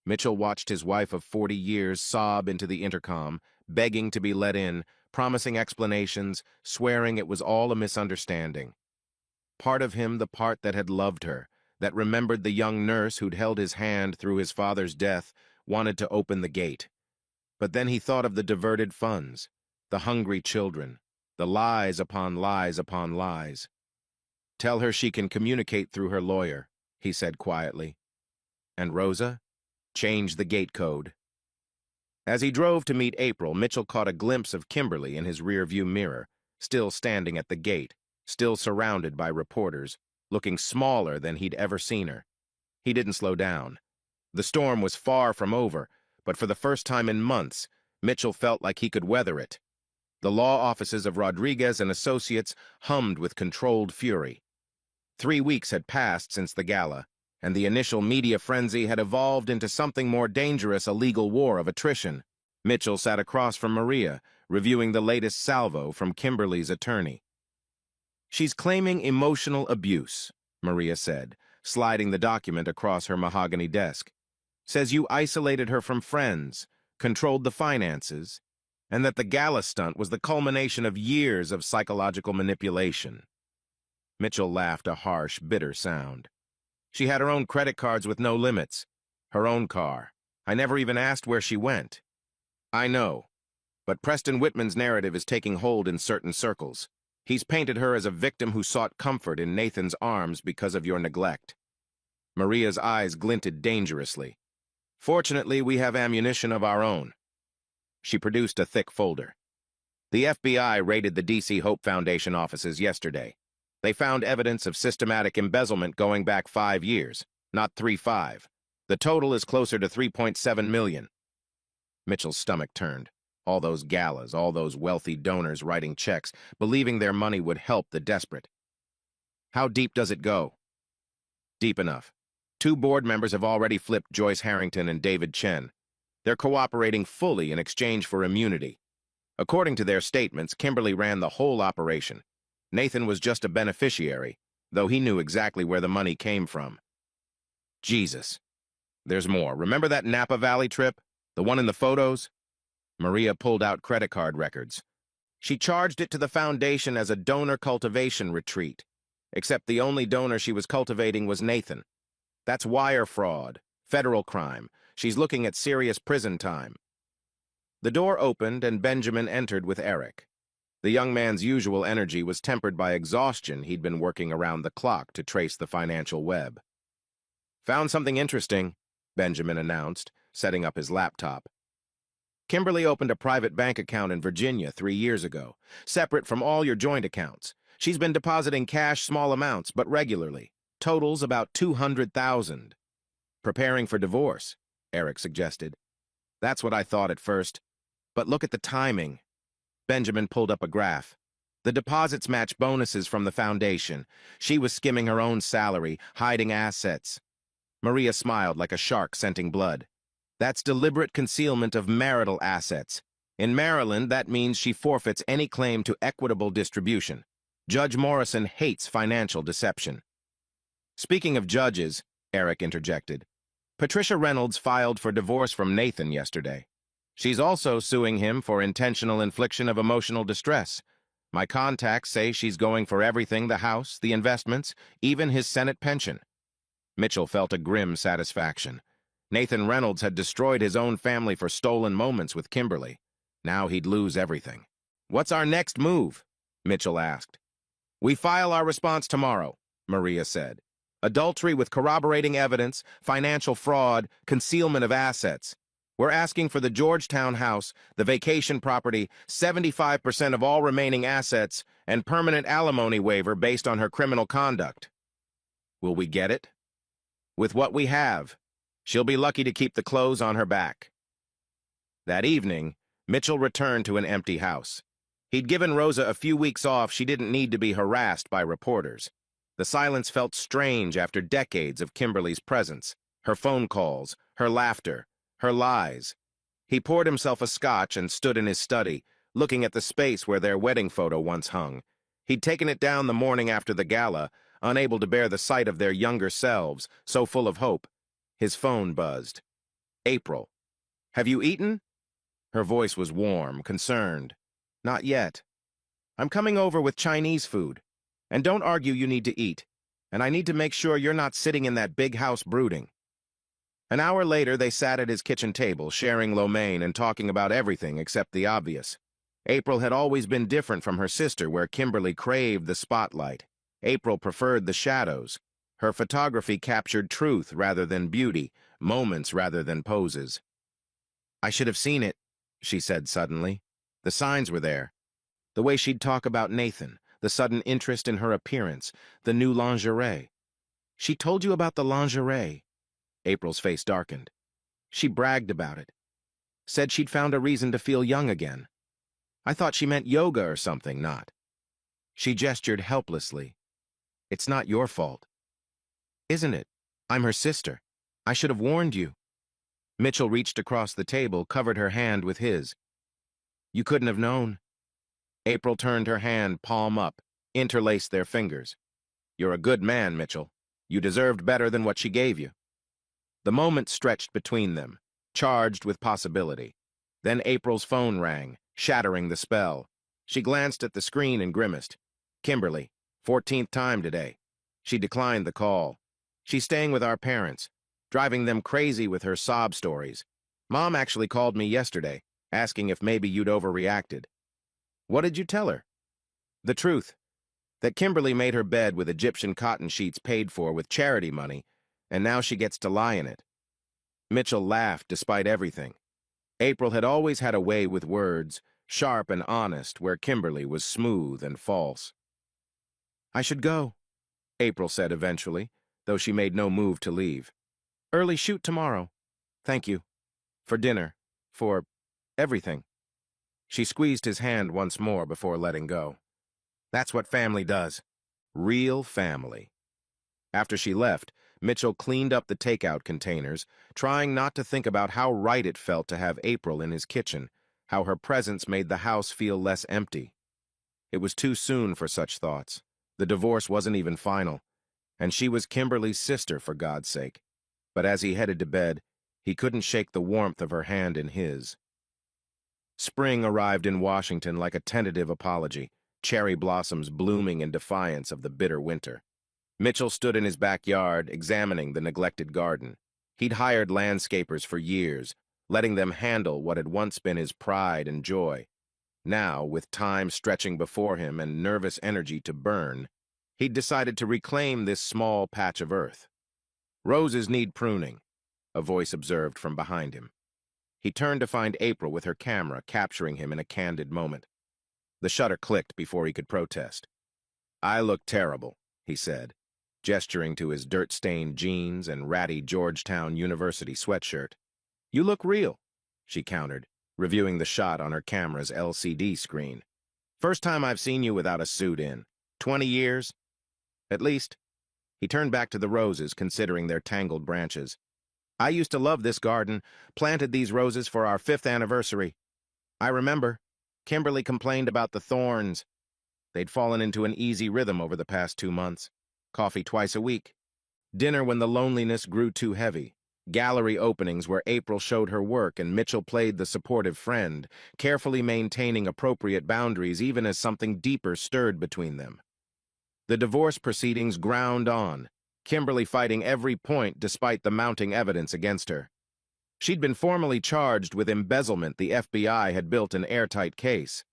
Mitchell watched his wife of 40 years sob into the intercom, begging to be let in, promising explanations, swearing it was all a misunderstanding. Part of him, the part that had loved her, that remembered the young nurse who'd held his hand through his father's death, wanted to open the gate. But then he thought of the diverted funds, the hungry children, the lies upon lies upon lies. Tell her she can communicate through her lawyer, he said quietly. And Rosa? Change the gate code. As he drove to meet April, Mitchell caught a glimpse of Kimberly in his rearview mirror, still standing at the gate, still surrounded by reporters, looking smaller than he'd ever seen her. He didn't slow down. The storm was far from over, but for the first time in months, Mitchell felt like he could weather it. The law offices of Rodriguez and Associates hummed with controlled fury. 3 weeks had passed since the gala, and the initial media frenzy had evolved into something more dangerous, a legal war of attrition. Mitchell sat across from Maria, reviewing the latest salvo from Kimberly's attorney. She's claiming emotional abuse, Maria said, sliding the document across her mahogany desk. Says you isolated her from friends, controlled the finances, and that the gala stunt was the culmination of years of psychological manipulation. Mitchell laughed, a harsh, bitter sound. She had her own credit cards with no limits. Her own car. I never even asked where she went. I know. But Preston Whitman's narrative is taking hold in certain circles. He's painted her as a victim who sought comfort in Nathan's arms because of your neglect. Maria's eyes glinted dangerously. Fortunately, we have ammunition of our own. She produced a thick folder. The FBI raided the DC Hope Foundation offices yesterday. They found evidence of systematic embezzlement going back 5 years, not 3.5. The total is closer to 3.7 million. Mitchell's stomach turned. All those galas, all those wealthy donors writing checks, believing their money would help the desperate. How deep does it go? Deep enough. 2 board members have already flipped Joyce Harrington and David Chen. They're cooperating fully in exchange for immunity. According to their statements, Kimberly ran the whole operation. Nathan was just a beneficiary, though he knew exactly where the money came from. Jesus. There's more. Remember that Napa Valley trip? The one in the photos? Maria pulled out credit card records. She charged it to the foundation as a donor cultivation retreat, except the only donor she was cultivating was Nathan. That's wire fraud, federal crime. She's looking at serious prison time. The door opened and Benjamin entered with Eric. The young man's usual energy was tempered by exhaustion. He'd been working around the clock to trace the financial web. Found something interesting, Benjamin announced, setting up his laptop. Kimberly opened a private bank account in Virginia 3 years ago, separate from all your joint accounts. She's been depositing cash small amounts, but regularly. Totals about 200,000. Preparing for divorce, Eric suggested. That's what I thought at first. But look at the timing. Benjamin pulled up a graph. The deposits match bonuses from the foundation. She was skimming her own salary, hiding assets. Maria smiled like a shark scenting blood. That's deliberate concealment of marital assets. In Maryland, that means she forfeits any claim to equitable distribution. Judge Morrison hates financial deception. Speaking of judges, Eric interjected, Patricia Reynolds filed for divorce from Nathan yesterday. She's also suing him for intentional infliction of emotional distress. My contacts say she's going for everything: the house, the investments, even his Senate pension. Mitchell felt a grim satisfaction. Nathan Reynolds had destroyed his own family for stolen moments with Kimberly. Now he'd lose everything. What's our next move? Mitchell asked. We file our response tomorrow, Maria said. Adultery with corroborating evidence, financial fraud, concealment of assets. We're asking for the Georgetown house, the vacation property, 75% of all remaining assets, and permanent alimony waiver based on her criminal conduct. Will we get it? With what we have, she'll be lucky to keep the clothes on her back. That evening, Mitchell returned to an empty house. He'd given Rosa a few weeks off. She didn't need to be harassed by reporters. The silence felt strange after decades of Kimberly's presence, her phone calls, her laughter, her lies. He poured himself a scotch and stood in his study, looking at the space where their wedding photo once hung. He'd taken it down the morning after the gala, unable to bear the sight of their younger selves, so full of hope. His phone buzzed. April. Have you eaten? Her voice was warm, concerned. Not yet. I'm coming over with Chinese food. And don't argue you need to eat. And I need to make sure you're not sitting in that big house brooding. An hour later, they sat at his kitchen table, sharing lo mein and talking about everything except the obvious. April had always been different from her sister, where Kimberly craved the spotlight. April preferred the shadows. Her photography captured truth rather than beauty, moments rather than poses. I should have seen it, she said suddenly. The signs were there. The way she'd talk about Nathan, the sudden interest in her appearance, the new lingerie. She told you about the lingerie. April's face darkened. She bragged about it. Said she'd found a reason to feel young again. I thought she meant yoga or something, not. She gestured helplessly. It's not your fault. Isn't it? I'm her sister. I should have warned you. Mitchell reached across the table, covered her hand with his. You couldn't have known. April turned her hand palm up, interlaced their fingers. You're a good man, Mitchell. You deserved better than what she gave you. The moment stretched between them, charged with possibility. Then April's phone rang, shattering the spell. She glanced at the screen and grimaced. Kimberly, 14th time today. She declined the call. She's staying with our parents, driving them crazy with her sob stories. Mom actually called me yesterday, asking if maybe you'd overreacted. What did you tell her? The truth. That Kimberly made her bed with Egyptian cotton sheets paid for with charity money, and now she gets to lie in it. Mitchell laughed despite everything. April had always had a way with words, sharp and honest, where Kimberly was smooth and false. I should go, April said eventually, though she made no move to leave. Early shoot tomorrow. Thank you. For dinner. For everything. She squeezed his hand once more before letting go. That's what family does. Real family. After she left, Mitchell cleaned up the takeout containers, trying not to think about how right it felt to have April in his kitchen, how her presence made the house feel less empty. It was too soon for such thoughts. The divorce wasn't even final, and she was Kimberly's sister, for God's sake. But as he headed to bed, he couldn't shake the warmth of her hand in his. Spring arrived in Washington like a tentative apology, cherry blossoms blooming in defiance of the bitter winter. Mitchell stood in his backyard, examining the neglected garden. He'd hired landscapers for years, letting them handle what had once been his pride and joy. Now, with time stretching before him and nervous energy to burn, he'd decided to reclaim this small patch of earth. Roses need pruning, a voice observed from behind him. He turned to find April with her camera capturing him in a candid moment. The shutter clicked before he could protest. I look terrible, he said, gesturing to his dirt-stained jeans and ratty Georgetown University sweatshirt. You look real, she countered, reviewing the shot on her camera's LCD screen. First time I've seen you without a suit in. 20 years? At least. He turned back to the roses, considering their tangled branches. I used to love this garden, planted these roses for our 5th anniversary. I remember. Kimberly complained about the thorns. They'd fallen into an easy rhythm over the past 2 months. Coffee twice a week. Dinner when the loneliness grew too heavy. Gallery openings where April showed her work and Mitchell played the supportive friend, carefully maintaining appropriate boundaries even as something deeper stirred between them. The divorce proceedings ground on, Kimberly fighting every point despite the mounting evidence against her. She'd been formally charged with embezzlement. The FBI had built an airtight case.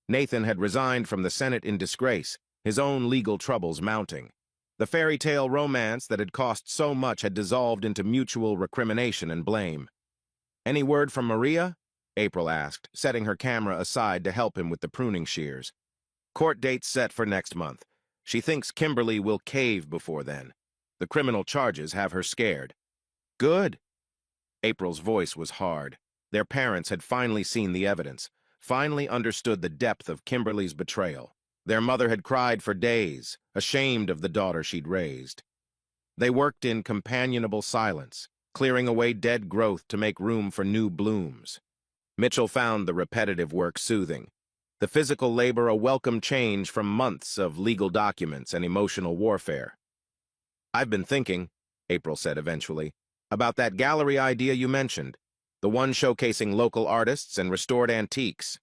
Nathan had resigned from the Senate in disgrace, his own legal troubles mounting. The fairy tale romance that had cost so much had dissolved into mutual recrimination and blame. "Any word from Maria?" April asked, setting her camera aside to help him with the pruning shears. "Court date's set for next month. She thinks Kimberly will cave before then. The criminal charges have her scared." "Good." April's voice was hard. Their parents had finally seen the evidence, finally understood the depth of Kimberly's betrayal. Their mother had cried for days, ashamed of the daughter she'd raised. They worked in companionable silence, clearing away dead growth to make room for new blooms. Mitchell found the repetitive work soothing, the physical labor a welcome change from months of legal documents and emotional warfare. "I've been thinking," April said eventually, "about that gallery idea you mentioned, the one showcasing local artists and restored antiques."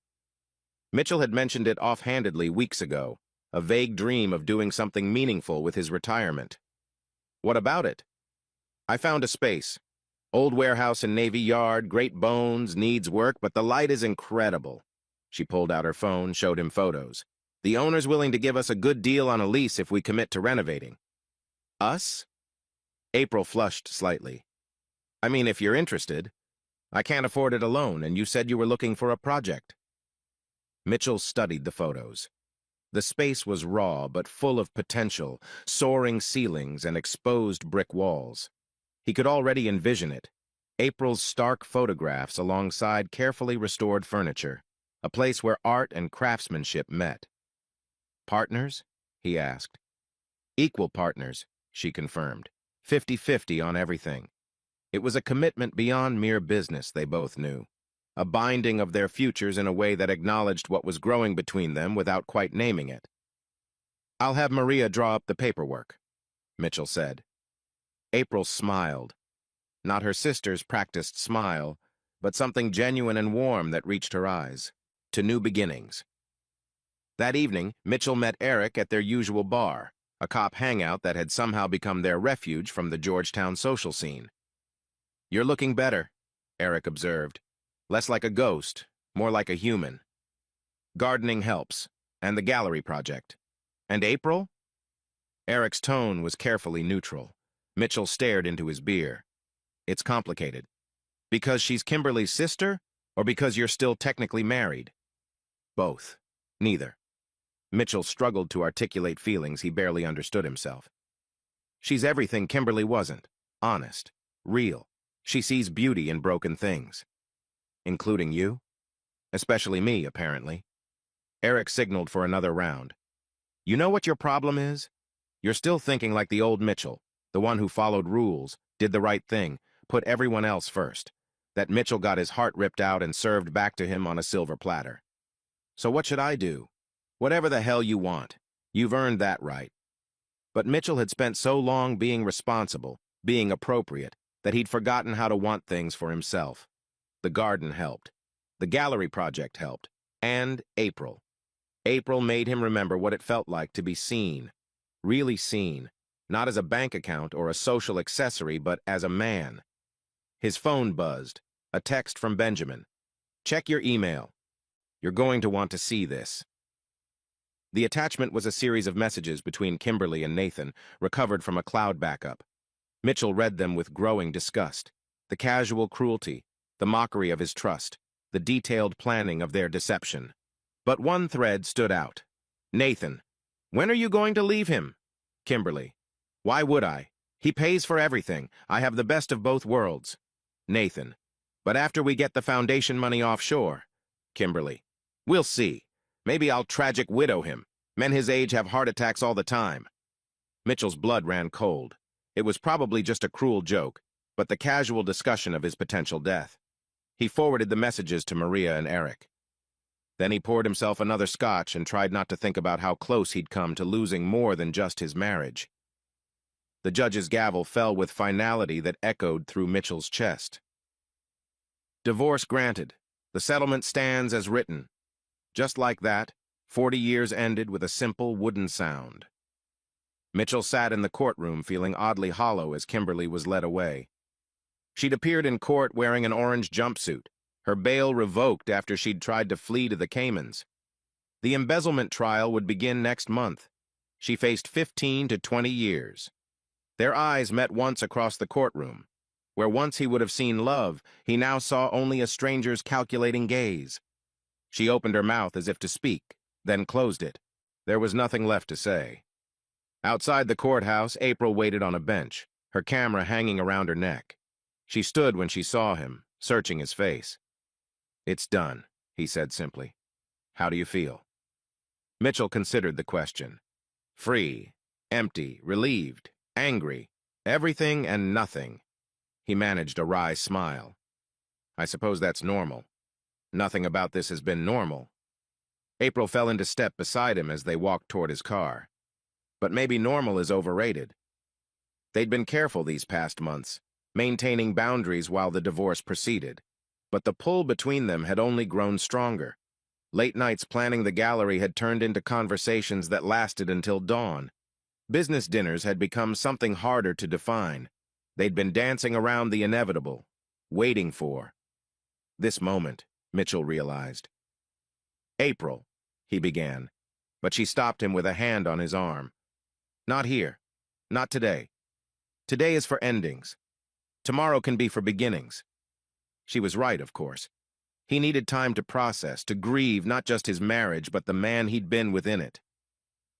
Mitchell had mentioned it offhandedly weeks ago, a vague dream of doing something meaningful with his retirement. "What about it?" "I found a space. Old warehouse in Navy Yard, great bones, needs work, but the light is incredible." She pulled out her phone, showed him photos. "The owner's willing to give us a good deal on a lease if we commit to renovating." "Us?" April flushed slightly. "I mean, if you're interested. I can't afford it alone, and you said you were looking for a project." Mitchell studied the photos. The space was raw but full of potential, soaring ceilings and exposed brick walls. He could already envision it. April's stark photographs alongside carefully restored furniture, a place where art and craftsmanship met. "Partners?" he asked. "Equal partners," she confirmed. 50-50 on everything. It was a commitment beyond mere business, they both knew. A binding of their futures in a way that acknowledged what was growing between them without quite naming it. "I'll have Maria draw up the paperwork," Mitchell said. April smiled. Not her sister's practiced smile, but something genuine and warm that reached her eyes. To new beginnings. That evening, Mitchell met Eric at their usual bar, a cop hangout that had somehow become their refuge from the Georgetown social scene. "You're looking better," Eric observed. "Less like a ghost, more like a human. Gardening helps, and the gallery project. And April?" Eric's tone was carefully neutral. Mitchell stared into his beer. "It's complicated. Because she's Kimberly's sister, or because you're still technically married?" "Both. Neither." Mitchell struggled to articulate feelings he barely understood himself. "She's everything Kimberly wasn't. Honest. Real. She sees beauty in broken things." "Including you?" "Especially me, apparently." Eric signaled for another round. "You know what your problem is? You're still thinking like the old Mitchell, the one who followed rules, did the right thing, put everyone else first. That Mitchell got his heart ripped out and served back to him on a silver platter. So what should I do? Whatever the hell you want. You've earned that right." But Mitchell had spent so long being responsible, being appropriate, that he'd forgotten how to want things for himself. The garden helped. The gallery project helped. And April. April made him remember what it felt like to be seen. Really seen. Not as a bank account or a social accessory, but as a man. His phone buzzed. A text from Benjamin. "Check your email. You're going to want to see this." The attachment was a series of messages between Kimberly and Nathan, recovered from a cloud backup. Mitchell read them with growing disgust. The casual cruelty, the mockery of his trust, the detailed planning of their deception. But one thread stood out. "Nathan, when are you going to leave him?" Kimberly, "Why would I? He pays for everything. I have the best of both worlds." Nathan, "But after we get the foundation money offshore." Kimberly, "We'll see. Maybe I'll tragic widow him. Men his age have heart attacks all the time." Mitchell's blood ran cold. It was probably just a cruel joke, but the casual discussion of his potential death. He forwarded the messages to Maria and Eric. Then he poured himself another scotch and tried not to think about how close he'd come to losing more than just his marriage. The judge's gavel fell with finality that echoed through Mitchell's chest. Divorce granted. The settlement stands as written. Just like that, 40 years ended with a simple wooden sound. Mitchell sat in the courtroom feeling oddly hollow as Kimberly was led away. She'd appeared in court wearing an orange jumpsuit, her bail revoked after she'd tried to flee to the Caymans. The embezzlement trial would begin next month. She faced 15 to 20 years. Their eyes met once across the courtroom. Where once he would have seen love, he now saw only a stranger's calculating gaze. She opened her mouth as if to speak, then closed it. There was nothing left to say. Outside the courthouse, April waited on a bench, her camera hanging around her neck. She stood when she saw him, searching his face. "It's done," he said simply. "How do you feel?" Mitchell considered the question. Free, empty, relieved, angry, everything and nothing. He managed a wry smile. "I suppose that's normal. Nothing about this has been normal." April fell into step beside him as they walked toward his car. But maybe normal is overrated. They'd been careful these past months, maintaining boundaries while the divorce proceeded. But the pull between them had only grown stronger. Late nights planning the gallery had turned into conversations that lasted until dawn. Business dinners had become something harder to define. They'd been dancing around the inevitable, waiting for this moment, Mitchell realized. "April," he began, but she stopped him with a hand on his arm. "Not here. Not today. Today is for endings. Tomorrow can be for beginnings." She was right, of course. He needed time to process, to grieve not just his marriage, but the man he'd been within it.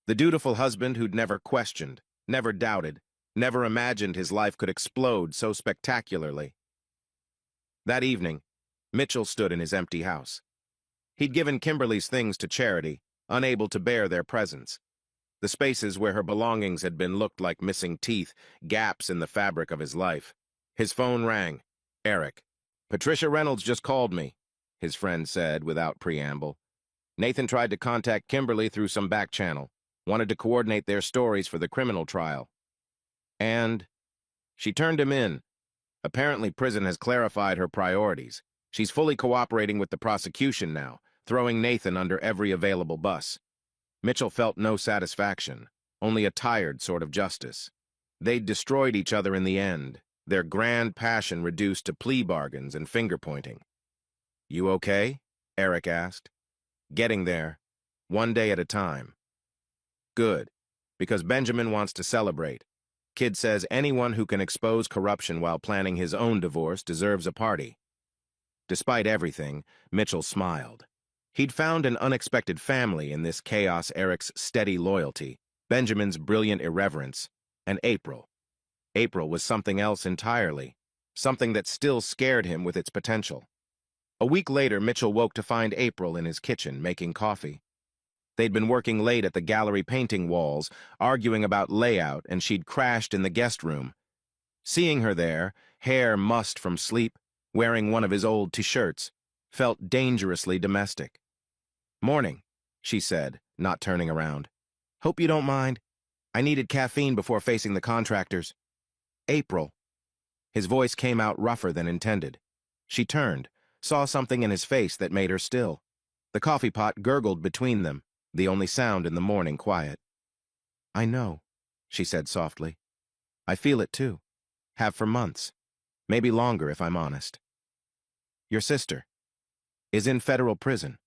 The dutiful husband who'd never questioned, never doubted, never imagined his life could explode so spectacularly. That evening, Mitchell stood in his empty house. He'd given Kimberly's things to charity, unable to bear their presence. The spaces where her belongings had been looked like missing teeth, gaps in the fabric of his life. His phone rang. Eric. "Patricia Reynolds just called me," his friend said without preamble. "Nathan tried to contact Kimberly through some back channel, wanted to coordinate their stories for the criminal trial. And she turned him in. Apparently prison has clarified her priorities. She's fully cooperating with the prosecution now, throwing Nathan under every available bus." Mitchell felt no satisfaction, only a tired sort of justice. They'd destroyed each other in the end, their grand passion reduced to plea bargains and finger-pointing. "You okay?" Eric asked. "Getting there, one day at a time." "Good, because Benjamin wants to celebrate. Kid says anyone who can expose corruption while planning his own divorce deserves a party." Despite everything, Mitchell smiled. He'd found an unexpected family in this chaos: Eric's steady loyalty, Benjamin's brilliant irreverence, and April. April was something else entirely, something that still scared him with its potential. A week later, Mitchell woke to find April in his kitchen making coffee. They'd been working late at the gallery painting walls, arguing about layout, and she'd crashed in the guest room. Seeing her there, hair mussed from sleep, wearing one of his old t-shirts, felt dangerously domestic. "Morning," she said, not turning around. "Hope you don't mind. I needed caffeine before facing the contractors." "April." His voice came out rougher than intended. She turned, saw something in his face that made her still. The coffee pot gurgled between them, the only sound in the morning quiet. "I know," she said softly. "I feel it too. Have for months. Maybe longer if I'm honest. Your sister is in federal prison.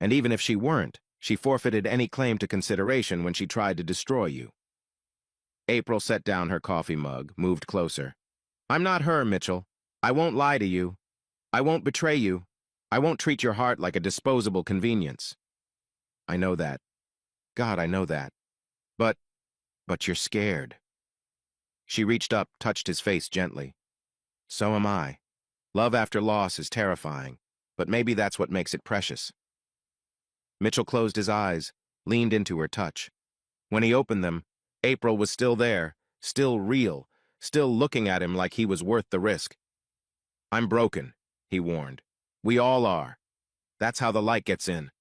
And even if she weren't, she forfeited any claim to consideration when she tried to destroy you." April set down her coffee mug, moved closer. "I'm not her, Mitchell. I won't lie to you. I won't betray you. I won't treat your heart like a disposable convenience." "I know that. God, I know that. But you're scared." She reached up, touched his face gently. "So am I. Love after loss is terrifying, but maybe that's what makes it precious." Mitchell closed his eyes, leaned into her touch. When he opened them, April was still there, still real, still looking at him like he was worth the risk. "I'm broken," he warned. "We all are. That's how the light gets in.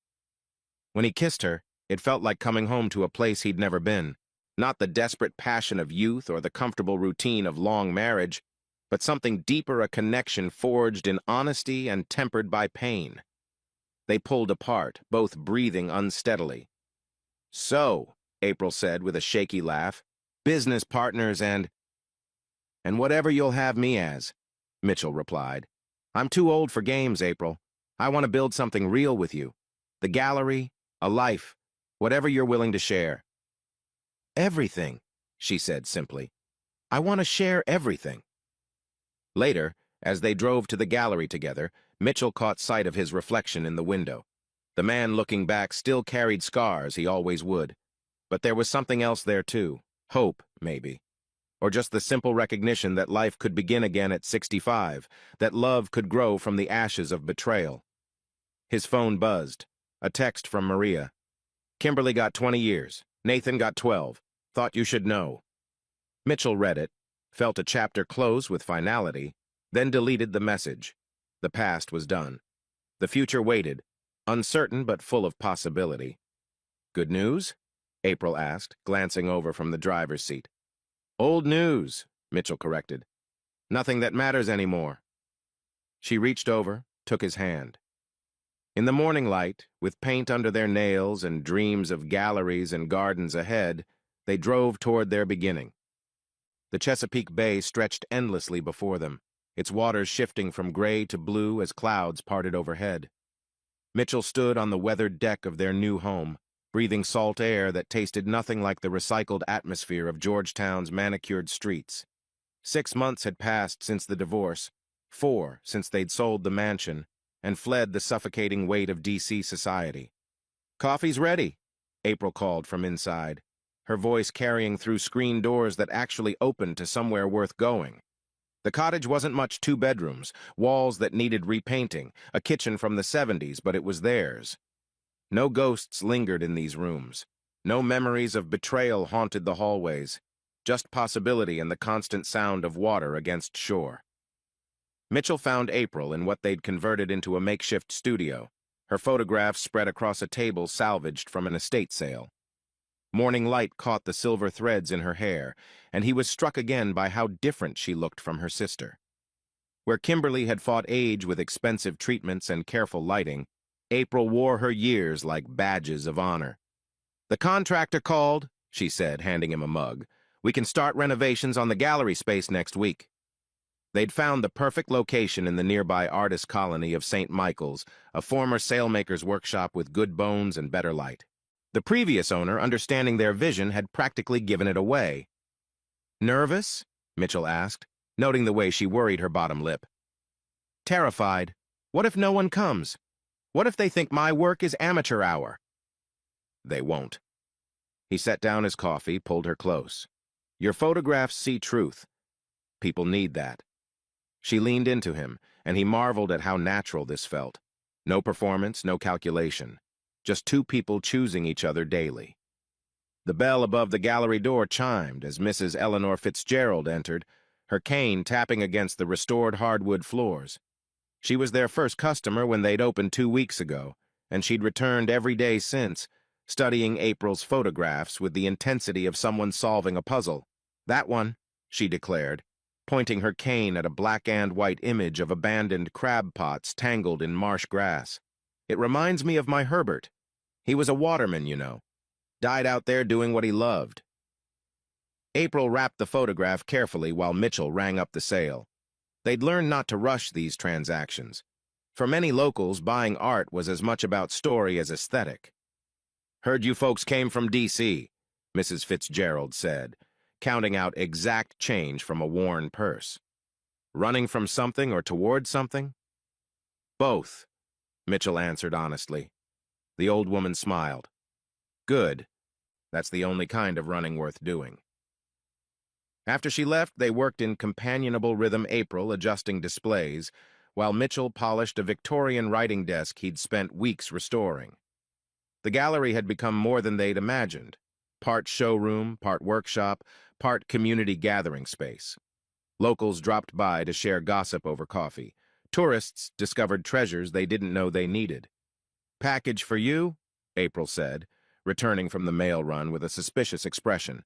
When he kissed her, it felt like coming home to a place he'd never been. Not the desperate passion of youth or the comfortable routine of long marriage, but something deeper, a connection forged in honesty and tempered by pain. They pulled apart, both breathing unsteadily. "So," April said with a shaky laugh, "business partners and whatever you'll have me as," Mitchell replied. "I'm too old for games, April. I want to build something real with you. The gallery, a life, whatever you're willing to share." "Everything," she said simply. "I want to share everything." Later, as they drove to the gallery together, Mitchell caught sight of his reflection in the window. The man looking back still carried scars, he always would. But there was something else there too. Hope, maybe. Or just the simple recognition that life could begin again at 65, that love could grow from the ashes of betrayal. His phone buzzed. A text from Maria. "Kimberly got 20 years. Nathan got 12. Thought you should know." Mitchell read it, felt a chapter close with finality, then deleted the message. The past was done. The future waited, uncertain but full of possibility. "Good news?" April asked, glancing over from the driver's seat. "Old news," Mitchell corrected. "Nothing that matters anymore." She reached over, took his hand. In the morning light, with paint under their nails and dreams of galleries and gardens ahead, they drove toward their beginning. The Chesapeake Bay stretched endlessly before them, its waters shifting from gray to blue as clouds parted overhead. Mitchell stood on the weathered deck of their new home, breathing salt air that tasted nothing like the recycled atmosphere of Georgetown's manicured streets. 6 months had passed since the divorce, 4 since they'd sold the mansion, and fled the suffocating weight of D.C. society. "Coffee's ready," April called from inside, her voice carrying through screen doors that actually opened to somewhere worth going. The cottage wasn't much 2 bedrooms, walls that needed repainting, a kitchen from the 70s, but it was theirs. No ghosts lingered in these rooms. No memories of betrayal haunted the hallways, just possibility and the constant sound of water against shore. Mitchell found April in what they'd converted into a makeshift studio, her photographs spread across a table salvaged from an estate sale. Morning light caught the silver threads in her hair, and he was struck again by how different she looked from her sister. Where Kimberly had fought age with expensive treatments and careful lighting, April wore her years like badges of honor. "The contractor called," she said, handing him a mug. "We can start renovations on the gallery space next week." They'd found the perfect location in the nearby artist colony of St. Michael's, a former sailmaker's workshop with good bones and better light. The previous owner, understanding their vision, had practically given it away. "Nervous?" Mitchell asked, noting the way she worried her bottom lip. "Terrified. What if no one comes? What if they think my work is amateur hour?" "They won't." He set down his coffee, pulled her close. "Your photographs see truth. People need that." She leaned into him, and he marveled at how natural this felt. No performance, no calculation. Just 2 people choosing each other daily. The bell above the gallery door chimed as Mrs. Eleanor Fitzgerald entered, her cane tapping against the restored hardwood floors. She was their first customer when they'd opened 2 weeks ago, and she'd returned every day since, studying April's photographs with the intensity of someone solving a puzzle. "That one," she declared, pointing her cane at a black and white image of abandoned crab pots tangled in marsh grass. "It reminds me of my Herbert. He was a waterman, you know. Died out there doing what he loved." April wrapped the photograph carefully while Mitchell rang up the sale. They'd learned not to rush these transactions. For many locals, buying art was as much about story as aesthetic. "Heard you folks came from D.C., Mrs. Fitzgerald said, counting out exact change from a worn purse. "Running from something or toward something?" "Both," Mitchell answered honestly. The old woman smiled. "Good. That's the only kind of running worth doing." After she left, they worked in companionable rhythm, April adjusting displays, while Mitchell polished a Victorian writing desk he'd spent weeks restoring. The gallery had become more than they'd imagined. Part showroom, part workshop, part community gathering space. Locals dropped by to share gossip over coffee. Tourists discovered treasures they didn't know they needed. "Package for you?" April said, returning from the mail run with a suspicious expression.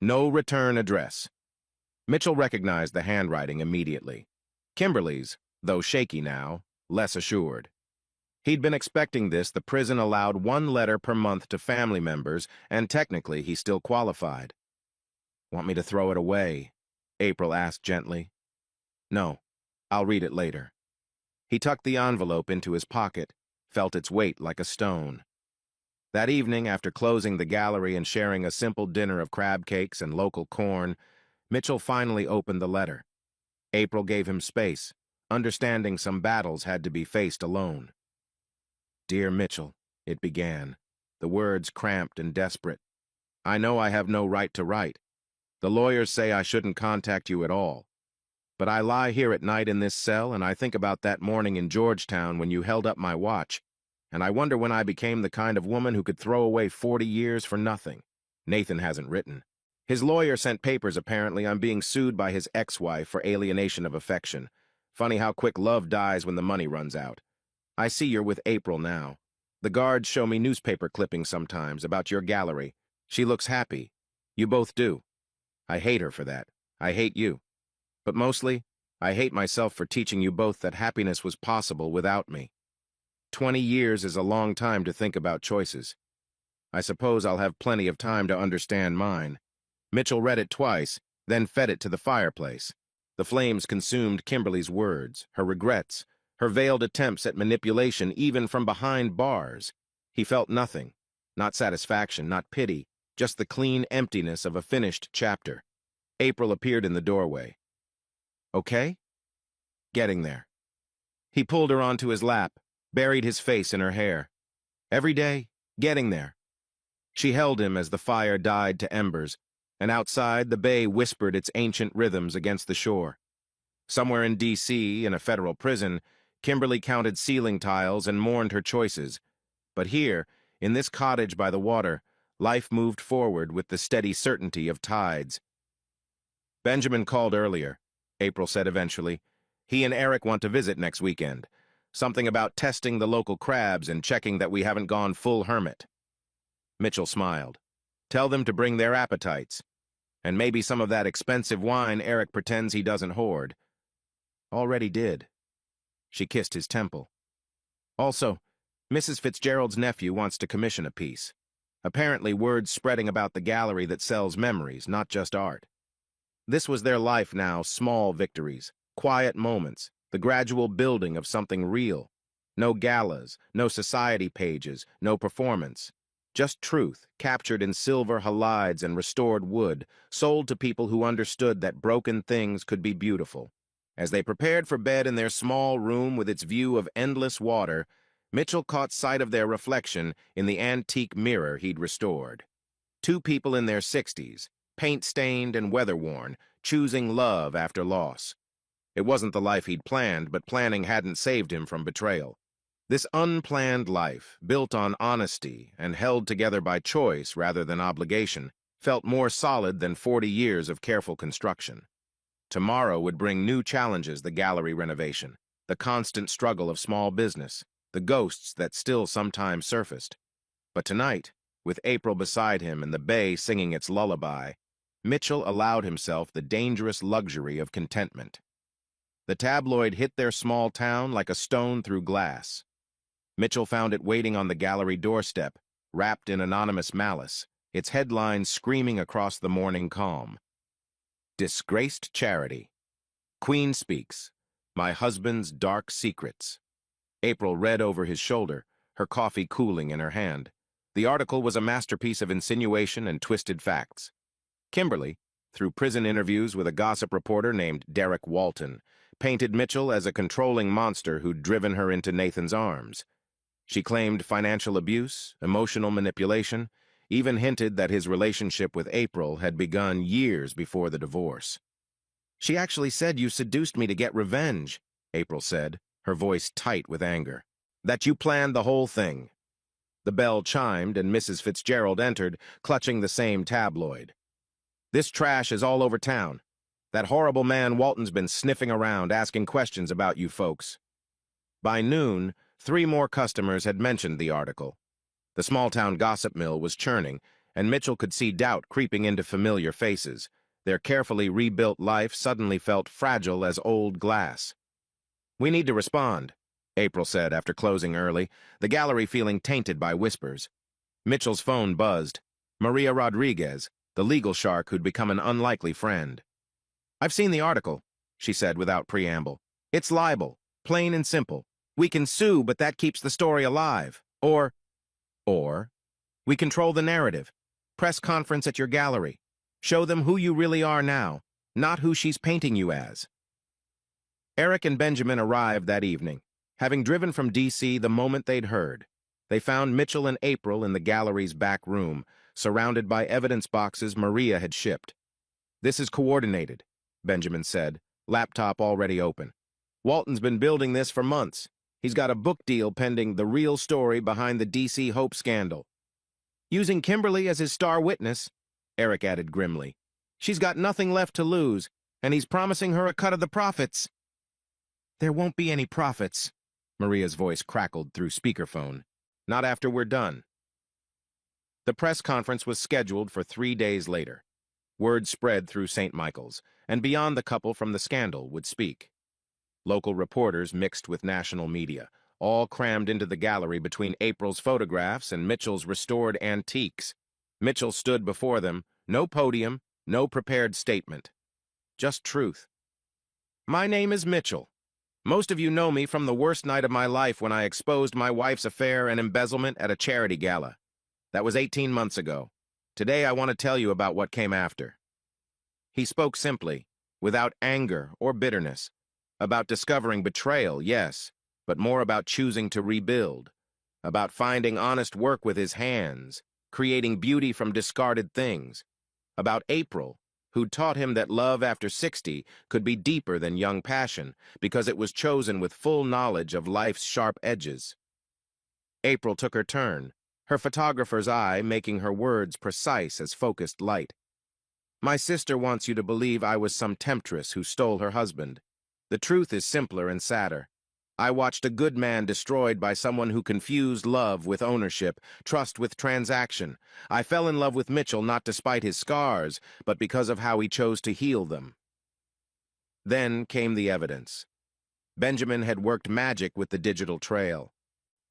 No return address. Mitchell recognized the handwriting immediately. Kimberly's, though shaky now, less assured. He'd been expecting this. The prison allowed 1 letter per month to family members, and technically he still qualified. Want me to throw it away? April asked gently. No, I'll read it later. He tucked the envelope into his pocket, felt its weight like a stone. That evening, after closing the gallery and sharing a simple dinner of crab cakes and local corn, Mitchell finally opened the letter. April gave him space, understanding some battles had to be faced alone. Dear Mitchell, it began, the words cramped and desperate. I know I have no right to write. The lawyers say I shouldn't contact you at all. But I lie here at night in this cell and I think about that morning in Georgetown when you held up my watch, and I wonder when I became the kind of woman who could throw away 40 years for nothing. Nathan hasn't written. His lawyer sent papers apparently on being sued by his ex-wife for alienation of affection. Funny how quick love dies when the money runs out. I see you're with April now. The guards show me newspaper clippings sometimes about your gallery. She looks happy. You both do. I hate her for that. I hate you. But mostly, I hate myself for teaching you both that happiness was possible without me. 20 years is a long time to think about choices. I suppose I'll have plenty of time to understand mine. Mitchell read it twice, then fed it to the fireplace. The flames consumed Kimberly's words, her regrets, her veiled attempts at manipulation even from behind bars. He felt nothing, not satisfaction, not pity, just the clean emptiness of a finished chapter. April appeared in the doorway. Okay? Getting there. He pulled her onto his lap, buried his face in her hair. Every day, getting there. She held him as the fire died to embers, and outside the bay whispered its ancient rhythms against the shore. Somewhere in D.C., in a federal prison, Kimberly counted ceiling tiles and mourned her choices. But here, in this cottage by the water, life moved forward with the steady certainty of tides. Benjamin called earlier, April said eventually. He and Eric want to visit next weekend. Something about testing the local crabs and checking that we haven't gone full hermit. Mitchell smiled. Tell them to bring their appetites. And maybe some of that expensive wine Eric pretends he doesn't hoard. Already did. She kissed his temple. Also, Mrs. Fitzgerald's nephew wants to commission a piece. Apparently word's spreading about the gallery that sells memories, not just art. This was their life now, small victories, quiet moments, the gradual building of something real. No galas, no society pages, no performance. Just truth, captured in silver halides and restored wood, sold to people who understood that broken things could be beautiful. As they prepared for bed in their small room with its view of endless water, Mitchell caught sight of their reflection in the antique mirror he'd restored. 2 people in their 60s, paint-stained and weather-worn, choosing love after loss. It wasn't the life he'd planned, but planning hadn't saved him from betrayal. This unplanned life, built on honesty and held together by choice rather than obligation, felt more solid than 40 years of careful construction. Tomorrow would bring new challenges: the gallery renovation, the constant struggle of small business, the ghosts that still sometimes surfaced. But tonight, with April beside him and the bay singing its lullaby, Mitchell allowed himself the dangerous luxury of contentment. The tabloid hit their small town like a stone through glass. Mitchell found it waiting on the gallery doorstep, wrapped in anonymous malice, its headlines screaming across the morning calm. Disgraced charity. Queen speaks. My husband's dark secrets. April read over his shoulder, her coffee cooling in her hand. The article was a masterpiece of insinuation and twisted facts. Kimberly, through prison interviews with a gossip reporter named Derek Walton, painted Mitchell as a controlling monster who'd driven her into Nathan's arms. She claimed financial abuse, emotional manipulation, even hinted that his relationship with April had begun years before the divorce. She actually said you seduced me to get revenge, April said, her voice tight with anger. That you planned the whole thing. The bell chimed and Mrs. Fitzgerald entered, clutching the same tabloid. This trash is all over town. That horrible man Walton's been sniffing around, asking questions about you folks. By noon, 3 more customers had mentioned the article. The small-town gossip mill was churning, and Mitchell could see doubt creeping into familiar faces. Their carefully rebuilt life suddenly felt fragile as old glass. "We need to respond," April said after closing early, the gallery feeling tainted by whispers. Mitchell's phone buzzed. Maria Rodriguez, the legal shark who'd become an unlikely friend. "I've seen the article," she said without preamble. "It's libel, plain and simple. We can sue, but that keeps the story alive. Or, we control the narrative. Press conference at your gallery. Show them who you really are now, not who she's painting you as." Eric and Benjamin arrived that evening, having driven from D.C. the moment they'd heard. They found Mitchell and April in the gallery's back room, surrounded by evidence boxes Maria had shipped. "This is coordinated," Benjamin said, laptop already open. "Walton's been building this for months. He's got a book deal pending, the real story behind the D.C. Hope scandal. Using Kimberly as his star witness," Eric added grimly. "She's got nothing left to lose, and he's promising her a cut of the profits." "There won't be any profits," Maria's voice crackled through speakerphone. "Not after we're done." The press conference was scheduled for 3 days later. Word spread through St. Michael's, and beyond the couple from the scandal would speak. Local reporters mixed with national media, all crammed into the gallery between April's photographs and Mitchell's restored antiques. Mitchell stood before them, no podium, no prepared statement. Just truth. "My name is Mitchell. Most of you know me from the worst night of my life when I exposed my wife's affair and embezzlement at a charity gala. That was 18 months ago. Today I want to tell you about what came after." He spoke simply, without anger or bitterness, about discovering betrayal, yes, but more about choosing to rebuild, about finding honest work with his hands, creating beauty from discarded things, about April, who taught him that love after 60 could be deeper than young passion because it was chosen with full knowledge of life's sharp edges. April took her turn, her photographer's eye making her words precise as focused light. "My sister wants you to believe I was some temptress who stole her husband. The truth is simpler and sadder. I watched a good man destroyed by someone who confused love with ownership, trust with transaction. I fell in love with Mitchell not despite his scars, but because of how he chose to heal them." Then came the evidence. Benjamin had worked magic with the digital trail.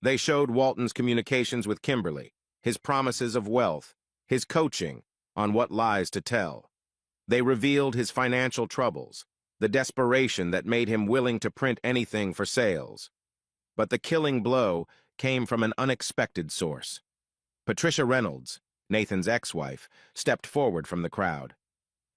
They showed Walton's communications with Kimberly, his promises of wealth, his coaching on what lies to tell. They revealed his financial troubles, the desperation that made him willing to print anything for sales. But the killing blow came from an unexpected source. Patricia Reynolds, Nathan's ex-wife, stepped forward from the crowd.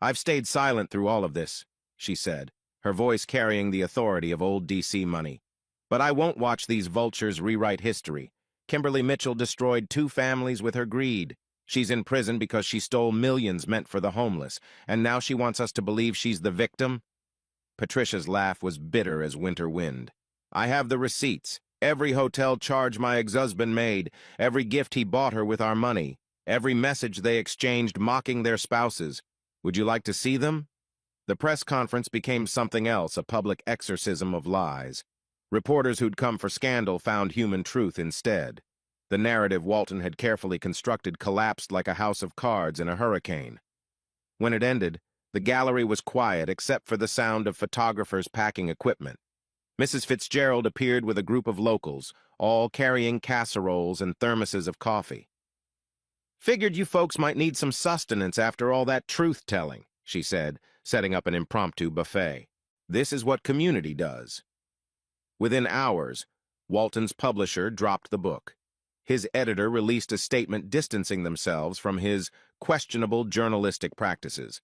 "I've stayed silent through all of this," she said, her voice carrying the authority of old D.C. money. "But I won't watch these vultures rewrite history. Kimberly Mitchell destroyed 2 families with her greed. She's in prison because she stole millions meant for the homeless, and now she wants us to believe she's the victim?" Patricia's laugh was bitter as winter wind. "I have the receipts. Every hotel charge my ex-husband made, every gift he bought her with our money, every message they exchanged mocking their spouses. Would you like to see them?" The press conference became something else, a public exorcism of lies. Reporters who'd come for scandal found human truth instead. The narrative Walton had carefully constructed collapsed like a house of cards in a hurricane. When it ended, the gallery was quiet except for the sound of photographers packing equipment. Mrs. Fitzgerald appeared with a group of locals, all carrying casseroles and thermoses of coffee. "Figured you folks might need some sustenance after all that truth-telling," she said, setting up an impromptu buffet. "This is what community does." Within hours, Walton's publisher dropped the book. His editor released a statement distancing themselves from his questionable journalistic practices.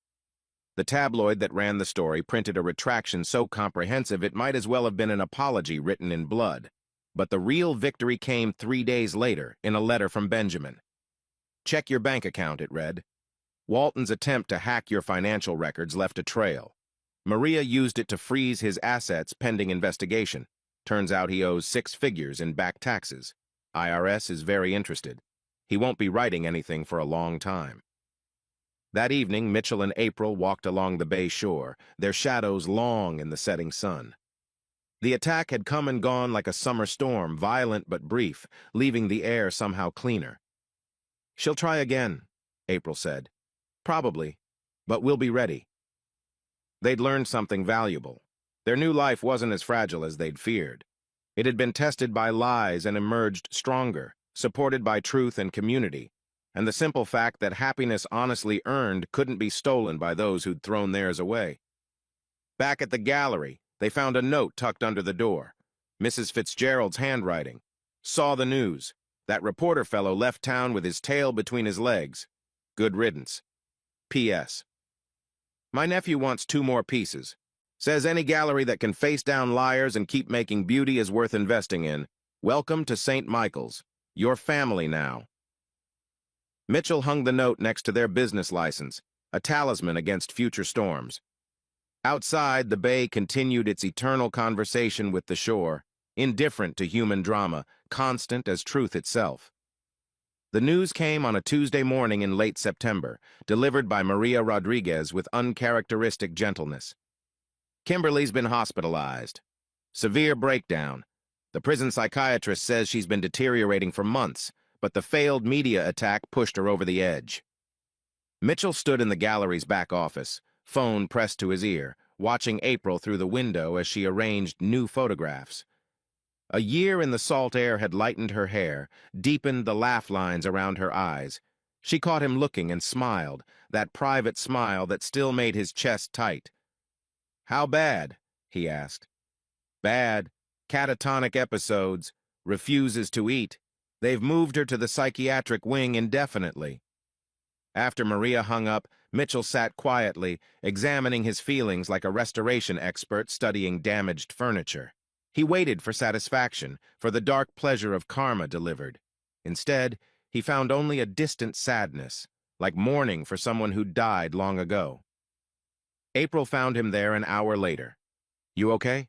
The tabloid that ran the story printed a retraction so comprehensive it might as well have been an apology written in blood. But the real victory came 3 days later in a letter from Benjamin. "Check your bank account," it read. "Walton's attempt to hack your financial records left a trail. Maria used it to freeze his assets pending investigation. Turns out he owes 6 figures in back taxes. IRS is very interested. He won't be writing anything for a long time." That evening, Mitchell and April walked along the bay shore, their shadows long in the setting sun. The attack had come and gone like a summer storm, violent but brief, leaving the air somehow cleaner. "She'll try again," April said. "Probably, but we'll be ready." They'd learned something valuable. Their new life wasn't as fragile as they'd feared. It had been tested by lies and emerged stronger, supported by truth and community, and the simple fact that happiness honestly earned couldn't be stolen by those who'd thrown theirs away. Back at the gallery, they found a note tucked under the door. Mrs. Fitzgerald's handwriting. "Saw the news. That reporter fellow left town with his tail between his legs. Good riddance. P.S. My nephew wants 2 more pieces. Says any gallery that can face down liars and keep making beauty is worth investing in. Welcome to St. Michael's. Your family now." Mitchell hung the note next to their business license, a talisman against future storms. Outside, the bay continued its eternal conversation with the shore, indifferent to human drama, constant as truth itself. The news came on a Tuesday morning in late September, delivered by Maria Rodriguez with uncharacteristic gentleness. "Kimberly's been hospitalized. Severe breakdown. The prison psychiatrist says she's been deteriorating for months, but the failed media attack pushed her over the edge." Mitchell stood in the gallery's back office, phone pressed to his ear, watching April through the window as she arranged new photographs. A year in the salt air had lightened her hair, deepened the laugh lines around her eyes. She caught him looking and smiled, that private smile that still made his chest tight. "How bad?" he asked. "Bad. Catatonic episodes. Refuses to eat. They've moved her to the psychiatric wing indefinitely." After Maria hung up, Mitchell sat quietly, examining his feelings like a restoration expert studying damaged furniture. He waited for satisfaction, for the dark pleasure of karma delivered. Instead, he found only a distant sadness, like mourning for someone who died long ago. April found him there an hour later. "You okay?"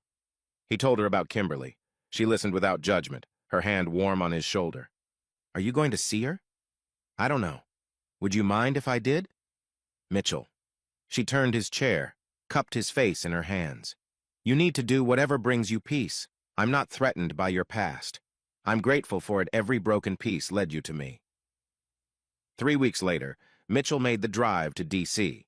He told her about Kimberly. She listened without judgment, her hand warm on his shoulder. "Are you going to see her?" "I don't know. Would you mind if I did?" "Mitchell." She turned his chair, cupped his face in her hands. "You need to do whatever brings you peace. I'm not threatened by your past. I'm grateful for it every broken piece led you to me." 3 weeks later, Mitchell made the drive to D.C.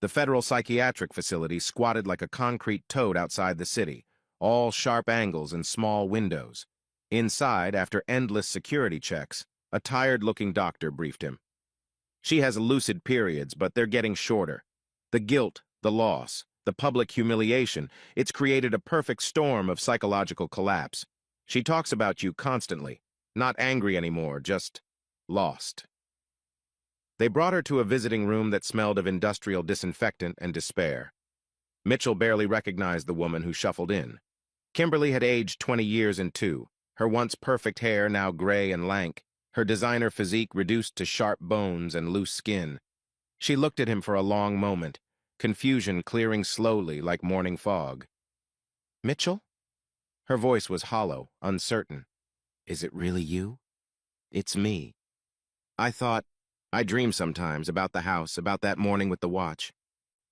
The federal psychiatric facility squatted like a concrete toad outside the city, all sharp angles and small windows. Inside, after endless security checks, a tired-looking doctor briefed him. "She has lucid periods, but they're getting shorter. The guilt, the loss, the public humiliation, it's created a perfect storm of psychological collapse. She talks about you constantly, not angry anymore, just lost." They brought her to a visiting room that smelled of industrial disinfectant and despair. Mitchell barely recognized the woman who shuffled in. Kimberly had aged 20 years in 2, her once perfect hair now gray and lank, her designer physique reduced to sharp bones and loose skin. She looked at him for a long moment, confusion clearing slowly like morning fog. "Mitchell?" Her voice was hollow, uncertain. "Is it really you?" "It's me. I dream sometimes about the house, about that morning with the watch."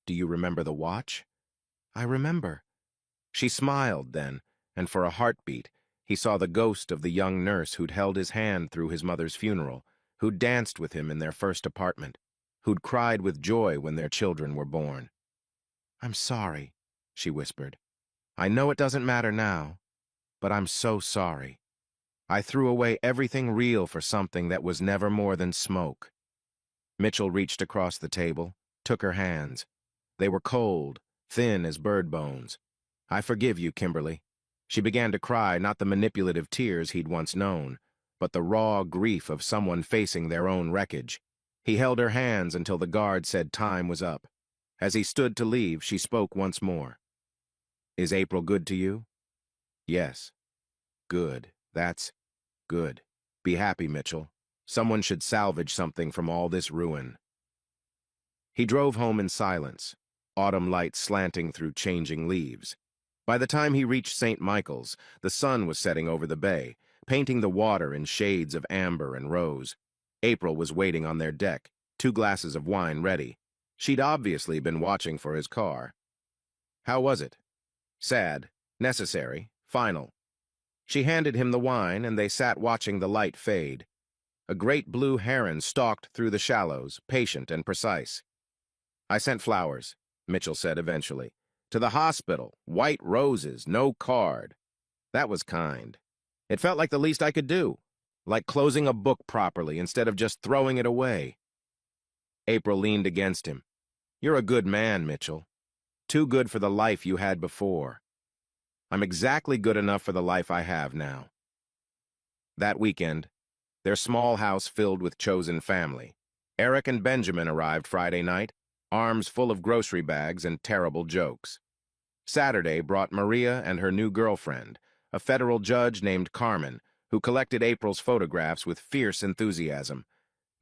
"Do you remember the watch?" "I remember." She smiled then, and for a heartbeat, he saw the ghost of the young nurse who'd held his hand through his mother's funeral, who'd danced with him in their first apartment, who'd cried with joy when their children were born. "I'm sorry," she whispered. "I know it doesn't matter now, but I'm so sorry. I threw away everything real for something that was never more than smoke." Mitchell reached across the table, took her hands. They were cold, thin as bird bones. "I forgive you, Kimberly." She began to cry, not the manipulative tears he'd once known, but the raw grief of someone facing their own wreckage. He held her hands until the guard said time was up. As he stood to leave, she spoke once more. "Is April good to you?" "Yes." "Good. That's good. Be happy, Mitchell. Someone should salvage something from all this ruin." He drove home in silence, autumn light slanting through changing leaves. By the time he reached St. Michael's, the sun was setting over the bay, painting the water in shades of amber and rose. April was waiting on their deck, 2 glasses of wine ready. She'd obviously been watching for his car. "How was it?" "Sad. Necessary, final. She handed him the wine, and they sat watching the light fade. A great blue heron stalked through the shallows, patient and precise. "I sent flowers," Mitchell said eventually. "To the hospital, white roses, no card. That was kind. It felt like the least I could do, like closing a book properly instead of just throwing it away." April leaned against him. "You're a good man, Mitchell. Too good for the life you had before. I'm exactly good enough for the life I have now." That weekend, their small house filled with chosen family. Eric and Benjamin arrived Friday night, arms full of grocery bags and terrible jokes. Saturday brought Maria and her new girlfriend, a federal judge named Carmen, who collected April's photographs with fierce enthusiasm.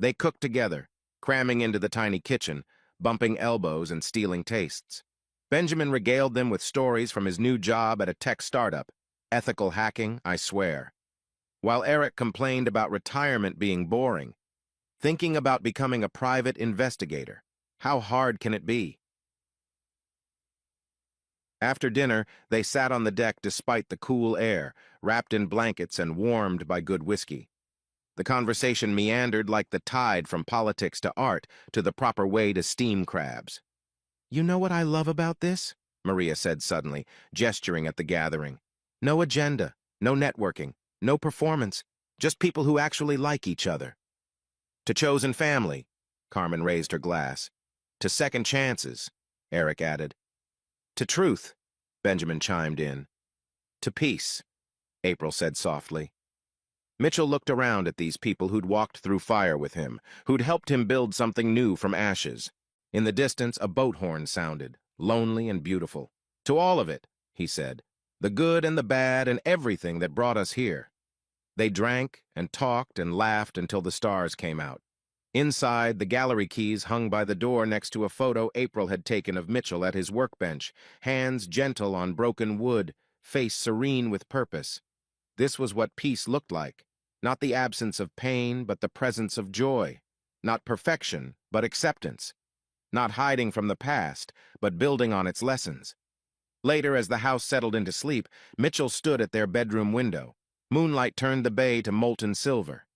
They cooked together, cramming into the tiny kitchen, bumping elbows and stealing tastes. Benjamin regaled them with stories from his new job at a tech startup. Ethical hacking, I swear. While Eric complained about retirement being boring, thinking about becoming a private investigator. How hard can it be? After dinner, they sat on the deck despite the cool air, wrapped in blankets and warmed by good whiskey. The conversation meandered like the tide from politics to art to the proper way to steam crabs. "You know what I love about this?" Maria said suddenly, gesturing at the gathering. "No agenda, no networking, no performance, just people who actually like each other." "To chosen family," Carmen raised her glass. "To second chances," Eric added. "To truth," Benjamin chimed in. "To peace," April said softly. Mitchell looked around at these people who'd walked through fire with him, who'd helped him build something new from ashes. In the distance, a boat horn sounded, lonely and beautiful. "To all of it," he said, "the good and the bad and everything that brought us here." They drank and talked and laughed until the stars came out. Inside, the gallery keys hung by the door next to a photo April had taken of Mitchell at his workbench, hands gentle on broken wood, face serene with purpose. This was what peace looked like. Not the absence of pain, but the presence of joy. Not perfection, but acceptance. Not hiding from the past, but building on its lessons. Later, as the house settled into sleep, Mitchell stood at their bedroom window. Moonlight turned the bay to molten silver.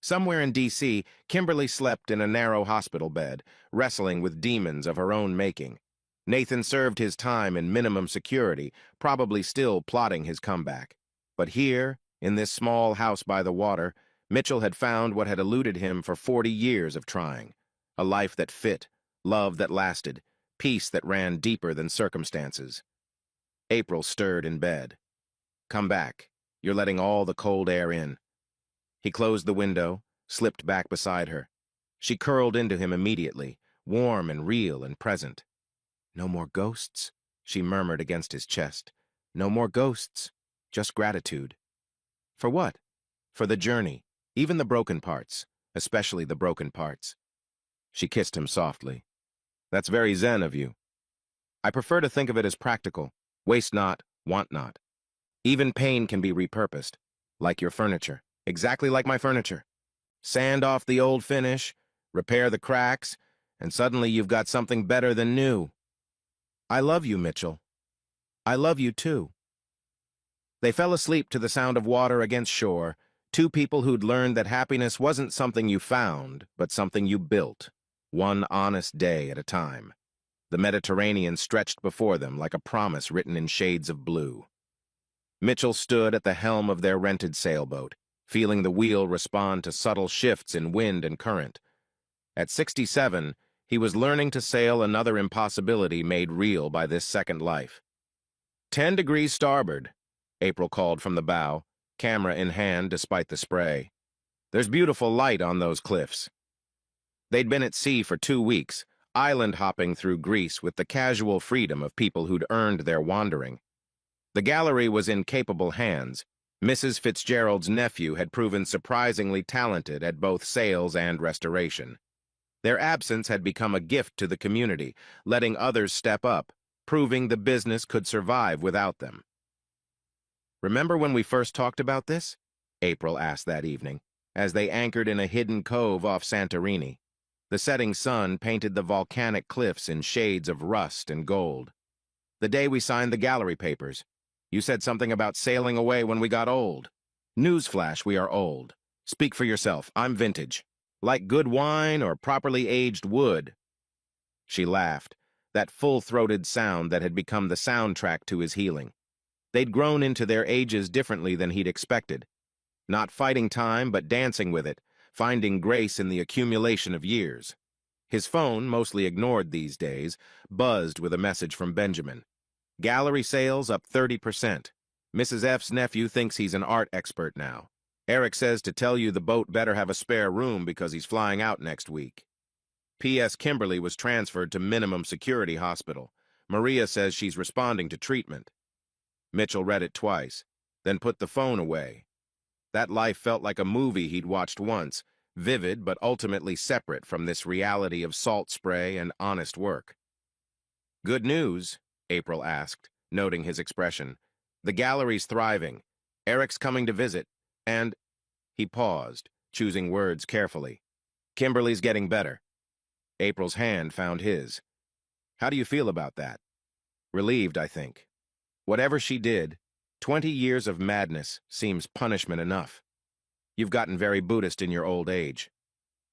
Somewhere in D.C., Kimberly slept in a narrow hospital bed, wrestling with demons of her own making. Nathan served his time in minimum security, probably still plotting his comeback. But here, in this small house by the water, Mitchell had found what had eluded him for 40 years of trying. A life that fit, love that lasted, peace that ran deeper than circumstances. April stirred in bed. "Come back. You're letting all the cold air in." He closed the window, slipped back beside her. She curled into him immediately, warm and real and present. "No more ghosts," she murmured against his chest. "No more ghosts, just gratitude." "For what?" "For the journey, even the broken parts, especially the broken parts." She kissed him softly. "That's very zen of you." "I prefer to think of it as practical. Waste not, want not. Even pain can be repurposed, like your furniture. Exactly like my furniture. Sand off the old finish, repair the cracks, and suddenly you've got something better than new. I love you, Mitchell. I love you too." They fell asleep to the sound of water against shore, two people who'd learned that happiness wasn't something you found, but something you built, one honest day at a time. The Mediterranean stretched before them like a promise written in shades of blue. Mitchell stood at the helm of their rented sailboat, feeling the wheel respond to subtle shifts in wind and current. At 67, he was learning to sail another impossibility made real by this second life. 10 degrees starboard," April called from the bow, camera in hand despite the spray. "There's beautiful light on those cliffs." They'd been at sea for 2 weeks, island hopping through Greece with the casual freedom of people who'd earned their wandering. The gallery was in capable hands. Mrs. Fitzgerald's nephew had proven surprisingly talented at both sales and restoration. Their absence had become a gift to the community, letting others step up, proving the business could survive without them. "Remember when we first talked about this?" April asked that evening, as they anchored in a hidden cove off Santorini. The setting sun painted the volcanic cliffs in shades of rust and gold. "The day we signed the gallery papers. You said something about sailing away when we got old. Newsflash, we are old. Speak for yourself, I'm vintage. Like good wine or properly aged wood. She laughed, that full-throated sound that had become the soundtrack to his healing. They'd grown into their ages differently than he'd expected. Not fighting time, but dancing with it, finding grace in the accumulation of years. His phone, mostly ignored these days, buzzed with a message from Benjamin. Gallery sales up 30%. Mrs. F's nephew thinks he's an art expert now. Eric says to tell you the boat better have a spare room because he's flying out next week. P.S. Kimberly was transferred to minimum security hospital. Maria says she's responding to treatment. Mitchell read it twice, then put the phone away. That life felt like a movie he'd watched once, vivid but ultimately separate from this reality of salt spray and honest work. Good news, April asked, noting his expression. The gallery's thriving. Eric's coming to visit, and... He paused, choosing words carefully. Kimberly's getting better. April's hand found his. How do you feel about that? Relieved, I think. Whatever she did, 20 years of madness seems punishment enough. You've gotten very Buddhist in your old age.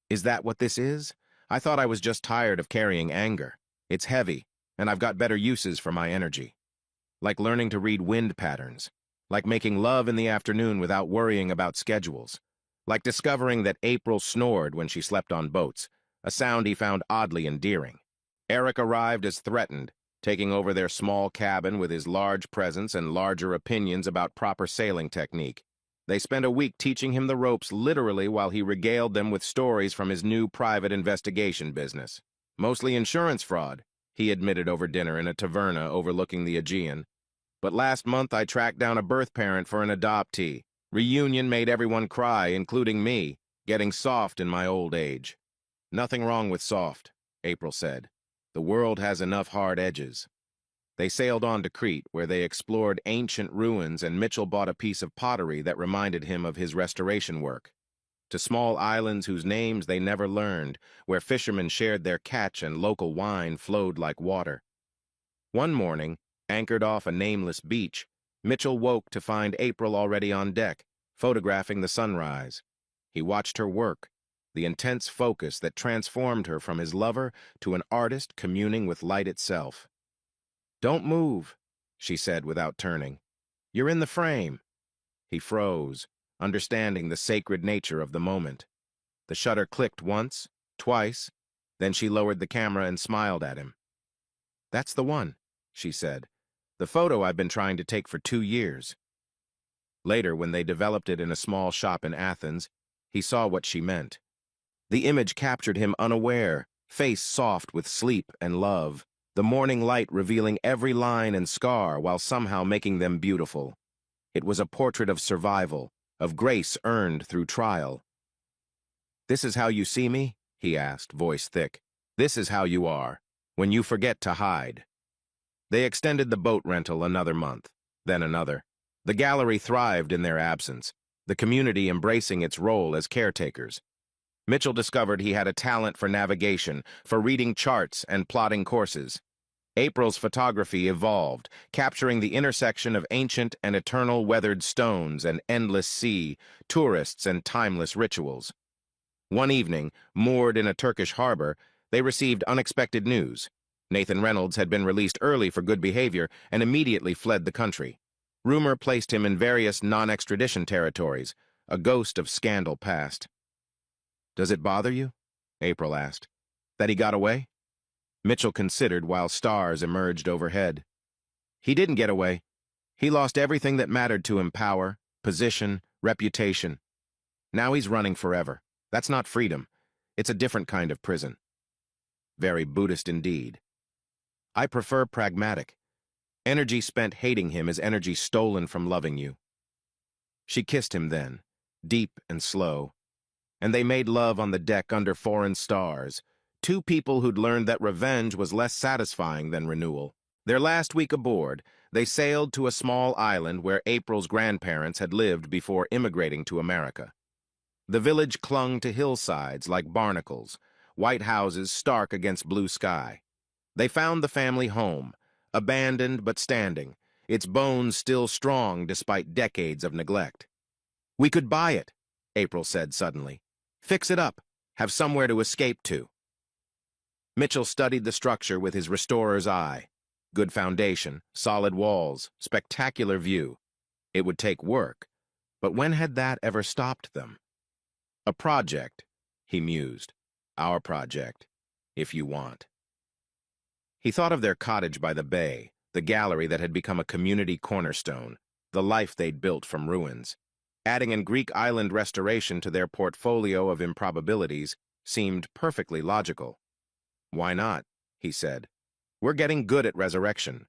Is that what this is? I thought I was just tired of carrying anger. It's heavy, and I've got better uses for my energy. Like learning to read wind patterns. Like making love in the afternoon without worrying about schedules. Like discovering that April snored when she slept on boats, a sound he found oddly endearing. Eric arrived as threatened, taking over their small cabin with his large presence and larger opinions about proper sailing technique. They spent a week teaching him the ropes literally while he regaled them with stories from his new private investigation business. Mostly insurance fraud, he admitted over dinner in a taverna overlooking the Aegean. But last month I tracked down a birth parent for an adoptee. Reunion made everyone cry, including me, getting soft in my old age. Nothing wrong with soft, April said. The world has enough hard edges. They sailed on to Crete, where they explored ancient ruins, and Mitchell bought a piece of pottery that reminded him of his restoration work. To small islands whose names they never learned, where fishermen shared their catch and local wine flowed like water. One morning, anchored off a nameless beach, Mitchell woke to find April already on deck, photographing the sunrise. He watched her work, the intense focus that transformed her from his lover to an artist communing with light itself. "Don't move," she said without turning. "You're in the frame." He froze, understanding the sacred nature of the moment. The shutter clicked once, twice, then she lowered the camera and smiled at him. "That's the one," she said. "The photo I've been trying to take for 2 years." Later, when they developed it in a small shop in Athens, he saw what she meant. The image captured him unaware, face soft with sleep and love, the morning light revealing every line and scar while somehow making them beautiful. It was a portrait of survival, of grace earned through trial. "This is how you see me?" he asked, voice thick. "This is how you are, when you forget to hide." They extended the boat rental another month, then another. The gallery thrived in their absence, the community embracing its role as caretakers. Mitchell discovered he had a talent for navigation, for reading charts and plotting courses. April's photography evolved, capturing the intersection of ancient and eternal weathered stones and endless sea, tourists and timeless rituals. One evening, moored in a Turkish harbor, they received unexpected news. Nathan Reynolds had been released early for good behavior and immediately fled the country. Rumor placed him in various non-extradition territories, a ghost of scandal past. "Does it bother you?" April asked. "That he got away?" Mitchell considered while stars emerged overhead. "He didn't get away. He lost everything that mattered to him: power, position, reputation. Now he's running forever. That's not freedom. It's a different kind of prison." Very Buddhist indeed. "I prefer pragmatic. Energy spent hating him is energy stolen from loving you." She kissed him then, deep and slow, and they made love on the deck under foreign stars, two people who'd learned that revenge was less satisfying than renewal. Their last week aboard, they sailed to a small island where April's grandparents had lived before immigrating to America. The village clung to hillsides like barnacles, white houses stark against blue sky. They found the family home, abandoned but standing, its bones still strong despite decades of neglect. "We could buy it," April said suddenly. "Fix it up, have somewhere to escape to." Mitchell studied the structure with his restorer's eye. Good foundation, solid walls, spectacular view. It would take work, but when had that ever stopped them? "A project," he mused. "Our project, if you want." He thought of their cottage by the bay, the gallery that had become a community cornerstone, the life they'd built from ruins. Adding in Greek island restoration to their portfolio of improbabilities seemed perfectly logical. "Why not?" he said. "We're getting good at resurrection."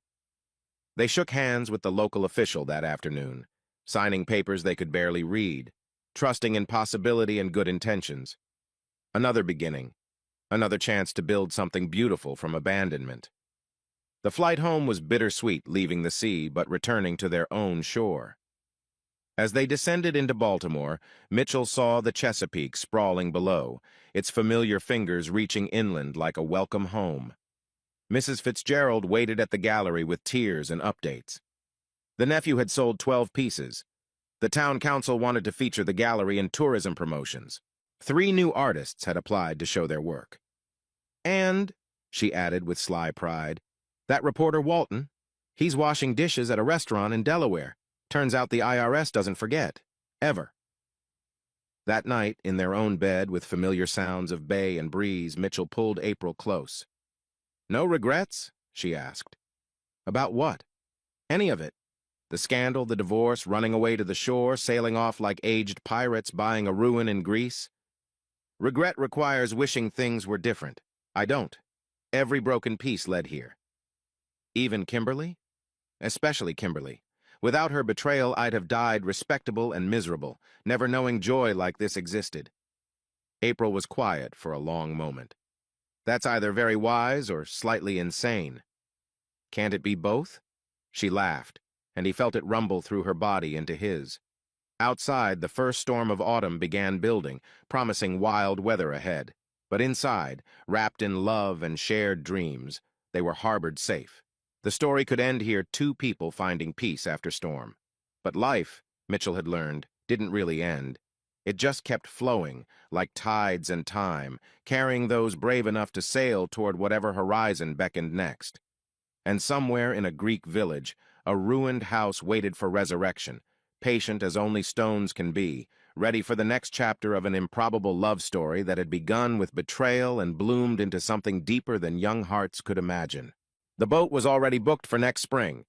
They shook hands with the local official that afternoon, signing papers they could barely read, trusting in possibility and good intentions. Another beginning, another chance to build something beautiful from abandonment. The flight home was bittersweet, leaving the sea but returning to their own shore. As they descended into Baltimore, Mitchell saw the Chesapeake sprawling below, its familiar fingers reaching inland like a welcome home. Mrs. Fitzgerald waited at the gallery with tears and updates. The nephew had sold 12 pieces. The town council wanted to feature the gallery in tourism promotions. 3 new artists had applied to show their work. "And," she added with sly pride, "that reporter Walton, he's washing dishes at a restaurant in Delaware. Turns out the IRS doesn't forget. Ever." That night, in their own bed with familiar sounds of bay and breeze, Mitchell pulled April close. "No regrets?" she asked. "About what?" "Any of it. The scandal, the divorce, running away to the shore, sailing off like aged pirates, buying a ruin in Greece." "Regret requires wishing things were different. I don't. Every broken piece led here." "Even Kimberly?" "Especially Kimberly. Without her betrayal, I'd have died respectable and miserable, never knowing joy like this existed." April was quiet for a long moment. "That's either very wise or slightly insane." "Can't it be both?" She laughed, and he felt it rumble through her body into his. Outside, the first storm of autumn began building, promising wild weather ahead. But inside, wrapped in love and shared dreams, they were harbored safe. The story could end here, 2 people finding peace after storm. But life, Mitchell had learned, didn't really end. It just kept flowing, like tides and time, carrying those brave enough to sail toward whatever horizon beckoned next. And somewhere in a Greek village, a ruined house waited for resurrection, patient as only stones can be, ready for the next chapter of an improbable love story that had begun with betrayal and bloomed into something deeper than young hearts could imagine. The boat was already booked for next spring,